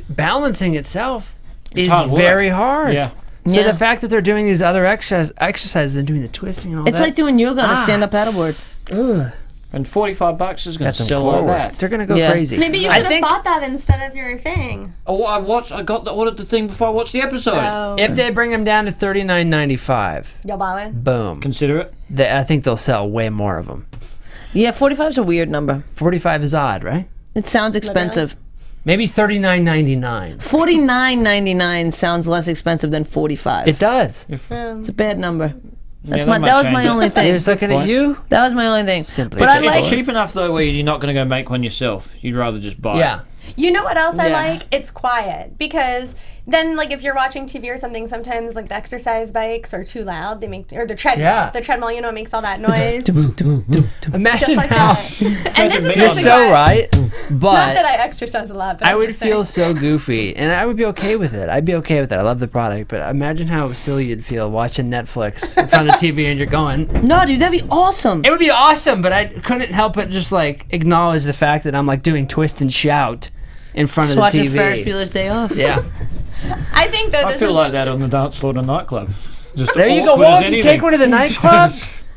[SPEAKER 2] balancing itself is
[SPEAKER 5] hard work.
[SPEAKER 2] very hard.
[SPEAKER 5] Yeah.
[SPEAKER 2] So
[SPEAKER 3] Yeah.
[SPEAKER 2] the fact that they're doing these other exercises and doing the twisting and all
[SPEAKER 3] It's
[SPEAKER 2] that.
[SPEAKER 3] like doing yoga on a stand-up paddleboard.
[SPEAKER 5] And $45 is going
[SPEAKER 2] That's
[SPEAKER 5] to
[SPEAKER 2] some
[SPEAKER 5] sell
[SPEAKER 2] core
[SPEAKER 5] like
[SPEAKER 2] work.
[SPEAKER 5] that.
[SPEAKER 2] They're gonna go
[SPEAKER 3] Yeah.
[SPEAKER 2] crazy.
[SPEAKER 4] Maybe you
[SPEAKER 2] I
[SPEAKER 4] should have
[SPEAKER 2] think
[SPEAKER 4] bought that instead of your thing.
[SPEAKER 5] Oh, I ordered the thing before I watched the episode.
[SPEAKER 4] Oh,
[SPEAKER 2] if they bring them down to $39.95,
[SPEAKER 4] you'll buy one.
[SPEAKER 2] boom.
[SPEAKER 5] Consider it.
[SPEAKER 2] I think they'll sell way more of them.
[SPEAKER 3] Yeah, 45 is a weird number.
[SPEAKER 2] 45 is odd, right?
[SPEAKER 3] It sounds expensive.
[SPEAKER 2] Maybe $39.99.
[SPEAKER 3] $49.99 sounds less expensive than 45.
[SPEAKER 2] It does.
[SPEAKER 3] It's a bad number. That's
[SPEAKER 5] that
[SPEAKER 3] my.
[SPEAKER 5] might
[SPEAKER 3] That was
[SPEAKER 5] change
[SPEAKER 3] my
[SPEAKER 5] it.
[SPEAKER 3] only
[SPEAKER 2] I
[SPEAKER 3] thing.
[SPEAKER 2] was looking at
[SPEAKER 5] Point.
[SPEAKER 2] you.
[SPEAKER 3] That was my only thing.
[SPEAKER 2] Simply
[SPEAKER 3] But
[SPEAKER 2] put.
[SPEAKER 3] I like.
[SPEAKER 5] It's cheap enough though where you're not going to go make one yourself. You'd rather just buy
[SPEAKER 2] Yeah.
[SPEAKER 5] it.
[SPEAKER 4] You know what else I
[SPEAKER 3] Yeah.
[SPEAKER 4] like? It's quiet because then, like, if you're watching TV or something, sometimes like the exercise bikes are too loud. They make or the treadmill.
[SPEAKER 2] Yeah.
[SPEAKER 4] The treadmill, you know, makes all that noise.
[SPEAKER 2] Imagine
[SPEAKER 4] Just like
[SPEAKER 2] how
[SPEAKER 4] that. And this is
[SPEAKER 2] you're
[SPEAKER 4] really
[SPEAKER 2] so
[SPEAKER 4] good.
[SPEAKER 2] right. But
[SPEAKER 4] Not that I exercise a lot, but
[SPEAKER 2] I
[SPEAKER 4] I'm
[SPEAKER 2] would
[SPEAKER 4] just
[SPEAKER 2] feel
[SPEAKER 4] saying.
[SPEAKER 2] so goofy, and I would be okay with it. I'd be okay with it. I love the product, but imagine how silly you'd feel watching Netflix in front of the TV and you're going.
[SPEAKER 3] No, dude, that'd be awesome.
[SPEAKER 2] It would be awesome, but I couldn't help but just like acknowledge the fact that I'm like doing twist and shout in front
[SPEAKER 3] Just
[SPEAKER 2] of the
[SPEAKER 3] watching
[SPEAKER 2] TV.
[SPEAKER 3] Ferris Bueller's Day Off.
[SPEAKER 2] Yeah.
[SPEAKER 4] I think though
[SPEAKER 5] I
[SPEAKER 4] this
[SPEAKER 5] feel
[SPEAKER 4] is
[SPEAKER 5] like that on the dance floor at a nightclub. Just
[SPEAKER 2] There you go.
[SPEAKER 5] awkward as
[SPEAKER 2] Well, if you
[SPEAKER 5] anything.
[SPEAKER 2] take one to the nightclub,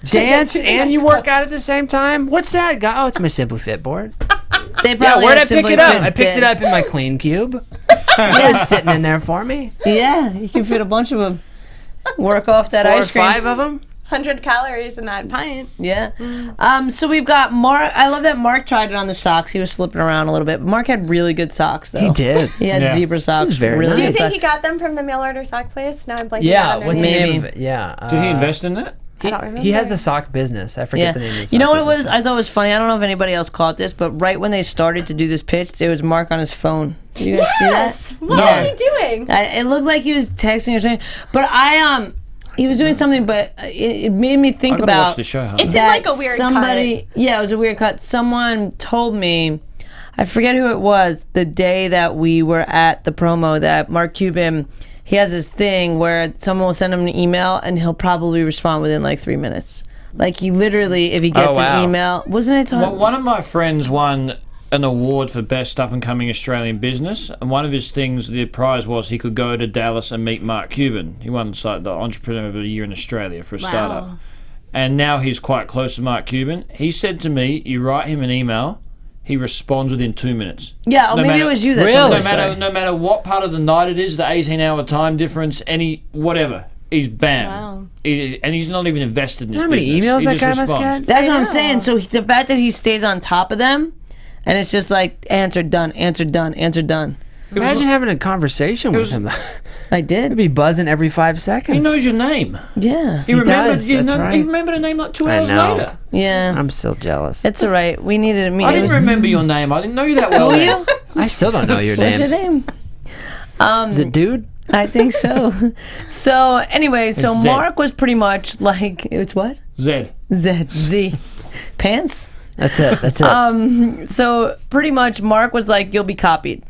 [SPEAKER 2] dance,
[SPEAKER 4] to the
[SPEAKER 2] and you work out at the same time, what's that? Oh, it's my Simply Fit board.
[SPEAKER 3] They
[SPEAKER 2] Yeah,
[SPEAKER 3] probably
[SPEAKER 2] where'd I
[SPEAKER 3] have
[SPEAKER 2] pick
[SPEAKER 3] Simply
[SPEAKER 2] it up?
[SPEAKER 3] Fit
[SPEAKER 2] I picked it
[SPEAKER 3] Day.
[SPEAKER 2] up in my clean cube. It was sitting in there for me.
[SPEAKER 3] Yeah, you can fit a bunch of them. Work off that
[SPEAKER 2] 4 or
[SPEAKER 3] ice cream.
[SPEAKER 2] 5 of them.
[SPEAKER 4] 100 calories in that pint.
[SPEAKER 3] Yeah. So we've got Mark. I love that Mark tried it on the socks. He was slipping around a little bit. But Mark had really good socks, though.
[SPEAKER 2] He did.
[SPEAKER 3] He had
[SPEAKER 5] Yeah.
[SPEAKER 3] zebra socks.
[SPEAKER 2] was very
[SPEAKER 3] really
[SPEAKER 2] nice.
[SPEAKER 4] Do you
[SPEAKER 3] good
[SPEAKER 4] think
[SPEAKER 3] socks.
[SPEAKER 4] he got them from the mail order sock place? Now I'm blanking out
[SPEAKER 2] Yeah,
[SPEAKER 4] on their
[SPEAKER 2] what's the
[SPEAKER 4] name.
[SPEAKER 2] name of it? Yeah.
[SPEAKER 5] Did he invest in that?
[SPEAKER 4] I don't remember.
[SPEAKER 2] He has a sock business. I forget
[SPEAKER 3] Yeah.
[SPEAKER 2] the name of the sock
[SPEAKER 3] You know what it was?
[SPEAKER 2] business.
[SPEAKER 3] I thought it was funny. I don't know if anybody else caught this, but right when they started to do this pitch, there was Mark on his phone. Did you guys see that?
[SPEAKER 4] Yes. What
[SPEAKER 3] Yeah.
[SPEAKER 4] was he doing?
[SPEAKER 3] It looked like he was texting or something. But he was doing something, but it made me think
[SPEAKER 5] I'm gonna
[SPEAKER 3] about
[SPEAKER 5] watch the show. Huh?
[SPEAKER 4] It's in like a weird
[SPEAKER 3] somebody. Yeah, it was a weird cut. Someone told me, I forget who it was, the day that we were at the promo, that Mark Cuban, he has this thing where someone will send him an email and he'll probably respond within like 3 minutes. Like he literally, if he gets
[SPEAKER 2] wow.
[SPEAKER 3] an email, wasn't it?
[SPEAKER 5] Well, one of my friends won an award for best up and coming Australian business, and one of his things, the prize was he could go to Dallas and meet Mark Cuban. He won like the Entrepreneur of the Year in Australia for a startup, and now he's quite close to Mark Cuban. He said to me, "You write him an email, he responds within 2 minutes."
[SPEAKER 3] Yeah, or
[SPEAKER 5] No
[SPEAKER 3] maybe
[SPEAKER 5] matter-
[SPEAKER 3] it was you that
[SPEAKER 2] Really?
[SPEAKER 3] told
[SPEAKER 5] No
[SPEAKER 3] me that
[SPEAKER 5] matter
[SPEAKER 3] story.
[SPEAKER 5] no matter what part of the night it is, the 18-hour time difference, any whatever, he's bam.
[SPEAKER 4] Wow.
[SPEAKER 5] And he's not even invested in his
[SPEAKER 2] How many
[SPEAKER 5] business.
[SPEAKER 2] emails
[SPEAKER 5] He
[SPEAKER 2] that
[SPEAKER 5] just
[SPEAKER 2] guy must
[SPEAKER 5] responds.
[SPEAKER 2] get?
[SPEAKER 3] That's what I'm
[SPEAKER 4] know.
[SPEAKER 3] saying. So the fact that he stays on top of them, and it's just like answer done, answer done, answer done.
[SPEAKER 2] Imagine having a conversation with
[SPEAKER 5] was-
[SPEAKER 2] him.
[SPEAKER 3] I
[SPEAKER 2] He'd
[SPEAKER 3] did.
[SPEAKER 2] be buzzing every 5 seconds.
[SPEAKER 5] He knows your name.
[SPEAKER 3] Yeah.
[SPEAKER 5] He remembers.
[SPEAKER 2] does,
[SPEAKER 5] You
[SPEAKER 2] that's
[SPEAKER 5] know,
[SPEAKER 2] right.
[SPEAKER 5] He remembered a name like 2
[SPEAKER 2] I
[SPEAKER 5] hours
[SPEAKER 2] know.
[SPEAKER 5] later.
[SPEAKER 3] Yeah.
[SPEAKER 2] I'm still jealous.
[SPEAKER 3] It's all right. We needed to meet.
[SPEAKER 5] I didn't remember your name. I didn't know you that well.
[SPEAKER 3] Who
[SPEAKER 5] then.
[SPEAKER 3] you?
[SPEAKER 2] I still don't know your
[SPEAKER 3] What's your
[SPEAKER 2] name.
[SPEAKER 3] name?
[SPEAKER 2] Is it dude?
[SPEAKER 3] I think so. So anyway, so
[SPEAKER 5] It's Zed.
[SPEAKER 3] Mark was pretty much like it's what?
[SPEAKER 5] Zed.
[SPEAKER 3] Z. Pants?
[SPEAKER 2] That's it. That's it.
[SPEAKER 3] So pretty much Mark was like, you'll be copied.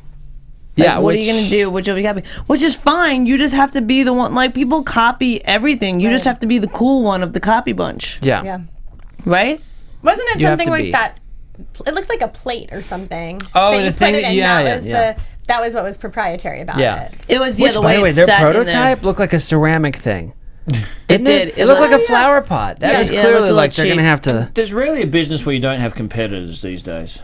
[SPEAKER 3] Like,
[SPEAKER 2] yeah.
[SPEAKER 3] what are you gonna do? Which will be copied? Which is fine. You just have to be the one. Like people copy everything. You just have to be the cool one of the copy bunch,
[SPEAKER 2] Yeah.
[SPEAKER 4] Yeah.
[SPEAKER 3] right?
[SPEAKER 4] Wasn't it
[SPEAKER 2] You have
[SPEAKER 4] something
[SPEAKER 2] to
[SPEAKER 4] like
[SPEAKER 2] be.
[SPEAKER 4] that? It looked like a plate or something.
[SPEAKER 2] Oh,
[SPEAKER 4] that
[SPEAKER 2] the
[SPEAKER 4] you
[SPEAKER 2] thing
[SPEAKER 4] put it
[SPEAKER 2] that-
[SPEAKER 4] in.
[SPEAKER 2] yeah,
[SPEAKER 4] that
[SPEAKER 2] yeah,
[SPEAKER 4] was
[SPEAKER 2] yeah.
[SPEAKER 4] that was what was proprietary about
[SPEAKER 2] Yeah.
[SPEAKER 4] it.
[SPEAKER 3] It was
[SPEAKER 2] Which,
[SPEAKER 3] the
[SPEAKER 2] by
[SPEAKER 3] way
[SPEAKER 2] the way,
[SPEAKER 3] it
[SPEAKER 2] their
[SPEAKER 3] sat in there.
[SPEAKER 2] prototype looked like a ceramic thing.
[SPEAKER 3] It did.
[SPEAKER 2] It looked like a
[SPEAKER 3] yeah.
[SPEAKER 2] flower pot. That
[SPEAKER 3] Yeah,
[SPEAKER 2] was
[SPEAKER 3] yeah, it
[SPEAKER 2] clearly
[SPEAKER 3] looked a
[SPEAKER 2] like
[SPEAKER 3] little
[SPEAKER 2] they're gonna
[SPEAKER 3] cheap.
[SPEAKER 2] have to.
[SPEAKER 5] There's rarely a business where you don't have competitors these days.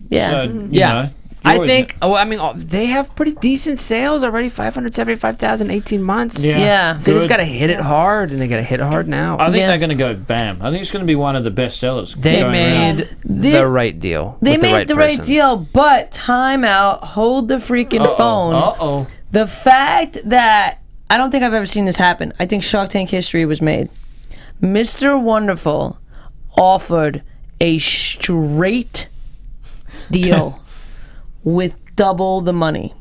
[SPEAKER 3] Yeah.
[SPEAKER 5] So, you
[SPEAKER 2] Yeah.
[SPEAKER 5] know, you
[SPEAKER 2] I
[SPEAKER 5] always-
[SPEAKER 2] think. Oh, I mean, they have pretty decent sales already. 575,000, 18 months.
[SPEAKER 3] Yeah.
[SPEAKER 2] So they just
[SPEAKER 5] Good.
[SPEAKER 2] got to hit it hard, and they got to hit it hard now.
[SPEAKER 5] I think
[SPEAKER 3] Yeah.
[SPEAKER 5] they're going to go bam. I think it's going to be one of the best sellers.
[SPEAKER 2] They
[SPEAKER 5] going around.
[SPEAKER 2] made
[SPEAKER 3] They-
[SPEAKER 2] the right deal.
[SPEAKER 3] They
[SPEAKER 2] with
[SPEAKER 3] made the right
[SPEAKER 2] person.
[SPEAKER 3] deal, but time out. Hold the freaking phone.
[SPEAKER 5] Uh-oh.
[SPEAKER 3] The fact that I don't think I've ever seen this happen. I think Shark Tank history was made. Mr. Wonderful offered a straight deal with double the money.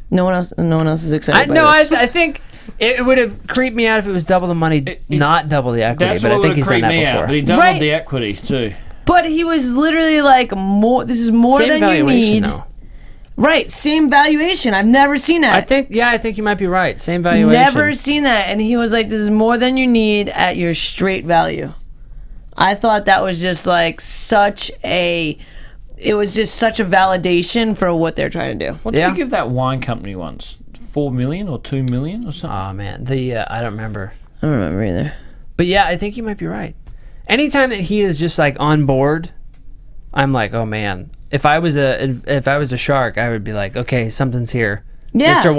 [SPEAKER 3] No one else is excited.
[SPEAKER 2] I think it would have creeped me out if it was double the money, not double the equity.
[SPEAKER 5] That's
[SPEAKER 2] But
[SPEAKER 5] what
[SPEAKER 2] I think
[SPEAKER 5] would
[SPEAKER 2] he's done
[SPEAKER 5] creep
[SPEAKER 2] that
[SPEAKER 5] me out.
[SPEAKER 2] before.
[SPEAKER 5] But he doubled
[SPEAKER 3] Right.
[SPEAKER 5] the equity too.
[SPEAKER 3] But he was literally like more. This is more
[SPEAKER 2] Same
[SPEAKER 3] than you
[SPEAKER 2] valuation,
[SPEAKER 3] need.
[SPEAKER 2] though.
[SPEAKER 3] Right, same valuation. I've never seen that.
[SPEAKER 2] I think you might be right. Same valuation.
[SPEAKER 3] Never seen that. And he was like, this is more than you need at your straight value. I thought that was just like it was just such a validation for what they're trying to do.
[SPEAKER 5] What did
[SPEAKER 2] Yeah.
[SPEAKER 5] you give that wine company once? 4 million or 2 million or something?
[SPEAKER 2] Oh man, I don't remember.
[SPEAKER 3] I don't remember either.
[SPEAKER 2] But yeah, I think you might be right. Anytime that he is just like on board, I'm like, oh man. If I was a shark, I would be like, okay, something's here.
[SPEAKER 3] Yeah.
[SPEAKER 2] Mr.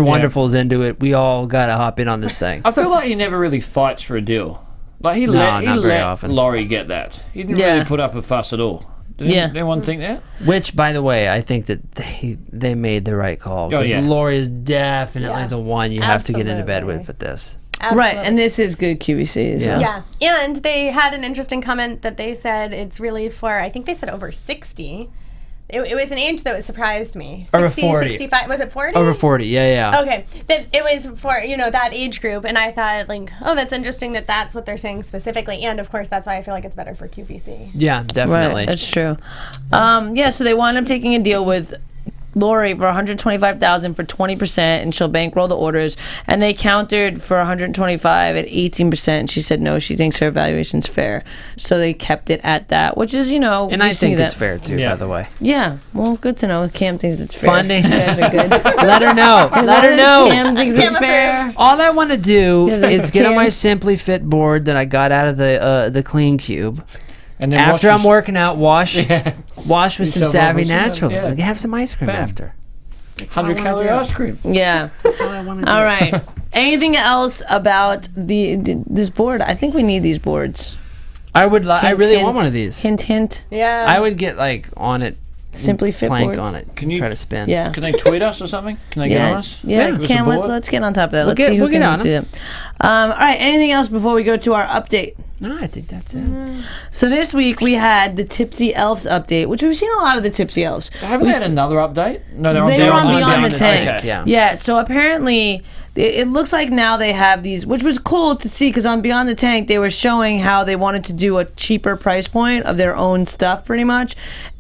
[SPEAKER 2] Wonderful's into it. We all gotta hop in on this thing.
[SPEAKER 5] I feel like he never really fights for a deal. Like he
[SPEAKER 2] not very
[SPEAKER 5] let
[SPEAKER 2] often.
[SPEAKER 5] Laurie get that. He didn't
[SPEAKER 3] Yeah.
[SPEAKER 5] really put up a fuss at all. Did
[SPEAKER 3] Yeah.
[SPEAKER 5] anyone think that?
[SPEAKER 2] Which, by the way, I think that they made the right call. Because
[SPEAKER 5] yeah.
[SPEAKER 2] Lori is definitely
[SPEAKER 4] Yeah.
[SPEAKER 2] the one you have to get into bed
[SPEAKER 4] Absolutely.
[SPEAKER 2] with this.
[SPEAKER 3] Right, and this is good QVC as well.
[SPEAKER 2] Yeah.
[SPEAKER 4] Yeah, and they had an interesting comment that they said it's really for, I think they said over 60, It was an age that surprised me.
[SPEAKER 2] Over
[SPEAKER 4] 60,
[SPEAKER 2] 40.
[SPEAKER 4] 65. Was it 40?
[SPEAKER 2] Over 40, yeah.
[SPEAKER 4] Okay, that it was for that age group, and I thought like, oh, that's interesting that that's what they're saying specifically, and of course that's why I feel like it's better for QVC.
[SPEAKER 2] Yeah, definitely.
[SPEAKER 3] Right, that's true. So they wound up taking a deal with Lori for $125,000 for 20%, and she'll bankroll the orders. And they countered for $125 at 18%. She said no, she thinks her evaluation's fair, so they kept it at that, which is
[SPEAKER 2] And I think it's fair too, by the way.
[SPEAKER 3] Yeah, well, good to know. Cam thinks it's fair.
[SPEAKER 2] Funding.
[SPEAKER 3] You guys are good.
[SPEAKER 2] Let her know. Let her know.
[SPEAKER 3] Cam thinks it's fair.
[SPEAKER 2] All I want to do is get on my
[SPEAKER 3] Cam's-
[SPEAKER 2] Simply Fit board that I got out of the Clean Cube.
[SPEAKER 5] And then
[SPEAKER 2] After I'm working out, wash with some
[SPEAKER 5] Yourself
[SPEAKER 2] Savvy
[SPEAKER 5] over some-
[SPEAKER 2] Naturals.
[SPEAKER 5] yeah.
[SPEAKER 2] Like, have some ice cream
[SPEAKER 5] Bam.
[SPEAKER 2] after.
[SPEAKER 5] 100-calorie ice cream.
[SPEAKER 3] Yeah.
[SPEAKER 2] That's all I want to do.
[SPEAKER 3] All right. Anything else about this board? I think we need these boards.
[SPEAKER 2] I really
[SPEAKER 3] Hint,
[SPEAKER 2] want one of these.
[SPEAKER 3] Hint, hint.
[SPEAKER 4] Yeah.
[SPEAKER 2] I would get like on it.
[SPEAKER 3] Simply Fit
[SPEAKER 2] plank
[SPEAKER 3] boards.
[SPEAKER 2] on it.
[SPEAKER 5] Can you-
[SPEAKER 2] try to spin?
[SPEAKER 3] Yeah.
[SPEAKER 5] Can they tweet us or something? Can they get on us?
[SPEAKER 3] Yeah,
[SPEAKER 5] Give us a
[SPEAKER 3] Cam,
[SPEAKER 5] board?
[SPEAKER 3] let's get on top of that.
[SPEAKER 2] We'll
[SPEAKER 3] Let's see who
[SPEAKER 2] get
[SPEAKER 3] can
[SPEAKER 2] on
[SPEAKER 3] do it. All right, anything else before we go to our update?
[SPEAKER 2] No, I think that's it.
[SPEAKER 3] So this week we had the Tipsy Elves update, which we've seen a lot of the Tipsy Elves.
[SPEAKER 5] Haven't they had another update? No, they're on
[SPEAKER 3] They were on
[SPEAKER 5] Beyond
[SPEAKER 3] Beyond the Tank.
[SPEAKER 5] Okay.
[SPEAKER 2] Yeah.
[SPEAKER 3] Yeah, so apparently it looks like now they have these, which was cool to see, because on Beyond the Tank they were showing how they wanted to do a cheaper price point of their own stuff pretty much,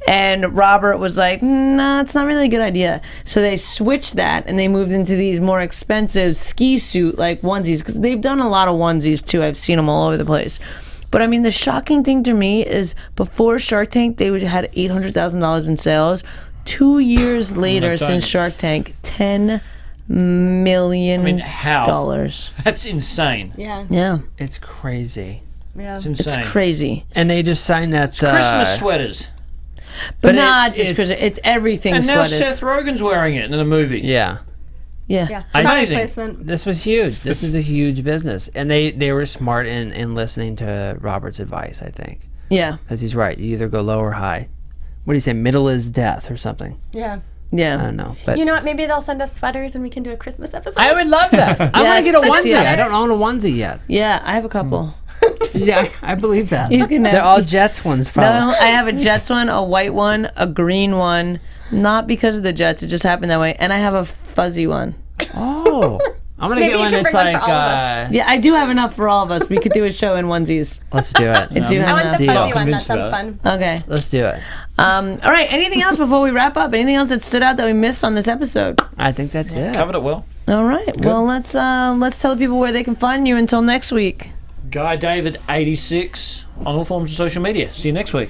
[SPEAKER 3] and Robert was like, nah, it's not really a good idea. So they switched that and they moved into these more expensive ski suit like onesies, because they've done a lot of onesies too. I've seen them all over the place. But I mean, the shocking thing to me is before Shark Tank, they would had $800,000 in sales. 2 years later, since Shark Tank, $10 million.
[SPEAKER 5] I mean, how?
[SPEAKER 3] Dollars.
[SPEAKER 5] That's insane.
[SPEAKER 4] Yeah.
[SPEAKER 3] Yeah,
[SPEAKER 2] It's crazy.
[SPEAKER 4] Yeah.
[SPEAKER 5] It's
[SPEAKER 3] it's
[SPEAKER 5] insane.
[SPEAKER 3] crazy.
[SPEAKER 2] And they just signed that
[SPEAKER 5] Christmas sweaters.
[SPEAKER 3] But
[SPEAKER 2] But
[SPEAKER 3] not
[SPEAKER 2] it-
[SPEAKER 3] just because
[SPEAKER 2] it's-
[SPEAKER 3] it's everything
[SPEAKER 5] And now
[SPEAKER 3] sweaters.
[SPEAKER 5] Seth Rogen's wearing it in the movie.
[SPEAKER 2] Yeah.
[SPEAKER 3] Yeah.
[SPEAKER 4] Yeah.
[SPEAKER 5] Amazing.
[SPEAKER 4] Product placement.
[SPEAKER 2] This was huge. This is a huge business. And they were smart in listening to Robert's advice, I think.
[SPEAKER 3] Yeah.
[SPEAKER 2] Because he's right. You either go low or high. What do you say? Middle is death or something.
[SPEAKER 4] Yeah.
[SPEAKER 2] I
[SPEAKER 3] Yeah.
[SPEAKER 2] don't know. But
[SPEAKER 4] You know what? Maybe they'll send us sweaters and we can do a Christmas episode.
[SPEAKER 2] I would love that. I want
[SPEAKER 3] Yes,
[SPEAKER 2] to get a
[SPEAKER 3] Tipsy
[SPEAKER 2] onesie.
[SPEAKER 3] Elves.
[SPEAKER 2] I don't own a onesie yet.
[SPEAKER 3] Yeah, I have a couple.
[SPEAKER 2] Yeah, I believe that.
[SPEAKER 3] You can
[SPEAKER 2] They're
[SPEAKER 3] have-
[SPEAKER 2] all Jets ones, probably.
[SPEAKER 3] No, I have a Jets one, a white one, a green one. Not because of the Jets, it just happened that way. And I have a fuzzy one.
[SPEAKER 2] Oh. I'm going to
[SPEAKER 4] Maybe
[SPEAKER 2] get
[SPEAKER 4] you
[SPEAKER 2] one
[SPEAKER 4] can
[SPEAKER 2] that's
[SPEAKER 4] bring one
[SPEAKER 2] like,
[SPEAKER 4] for all of
[SPEAKER 3] Yeah, I do have enough for all of us. We could do a show in onesies.
[SPEAKER 2] let's do it.
[SPEAKER 3] I do
[SPEAKER 4] I
[SPEAKER 3] have
[SPEAKER 4] want
[SPEAKER 3] enough.
[SPEAKER 4] the
[SPEAKER 2] Deal.
[SPEAKER 4] fuzzy one. That
[SPEAKER 5] Convinced
[SPEAKER 4] sounds
[SPEAKER 5] about it.
[SPEAKER 4] fun.
[SPEAKER 3] Okay.
[SPEAKER 2] Let's do it.
[SPEAKER 3] All right. Anything else before we wrap up? Anything else that stood out that we missed on this episode?
[SPEAKER 2] I think that's it.
[SPEAKER 5] Covered it well.
[SPEAKER 3] All right. Well, let's tell the people where they can find you until next week.
[SPEAKER 5] Guy David 86 on all forms of social media. See you next week.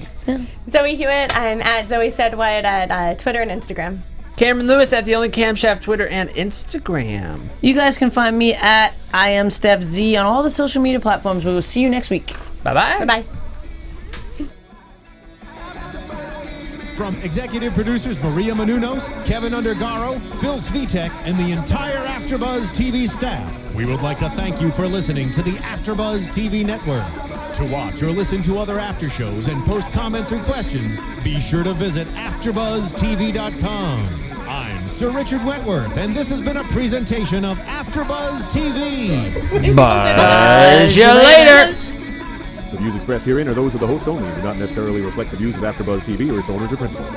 [SPEAKER 4] Zoe Hewitt. I'm at Zoe Said What at Twitter and Instagram.
[SPEAKER 2] Cameron Lewis at The Only Camshaft, Twitter and Instagram.
[SPEAKER 3] You guys can find me at I am Stef Z on all the social media platforms. We will see you next week.
[SPEAKER 2] Bye-bye.
[SPEAKER 4] Bye-bye.
[SPEAKER 1] From executive producers Maria Menounos, Kevin Undergaro, Phil Svitek, and the entire AfterBuzz TV staff, we would like to thank you for listening to the AfterBuzz TV network. To watch or listen to other after shows and post comments or questions, be sure to visit AfterBuzzTV.com. I'm Sir Richard Wentworth, and this has been a presentation of AfterBuzz TV.
[SPEAKER 2] Buzz you later.
[SPEAKER 6] The views expressed herein are those of the hosts only and do not necessarily reflect the views of AfterBuzz TV or its owners or principals.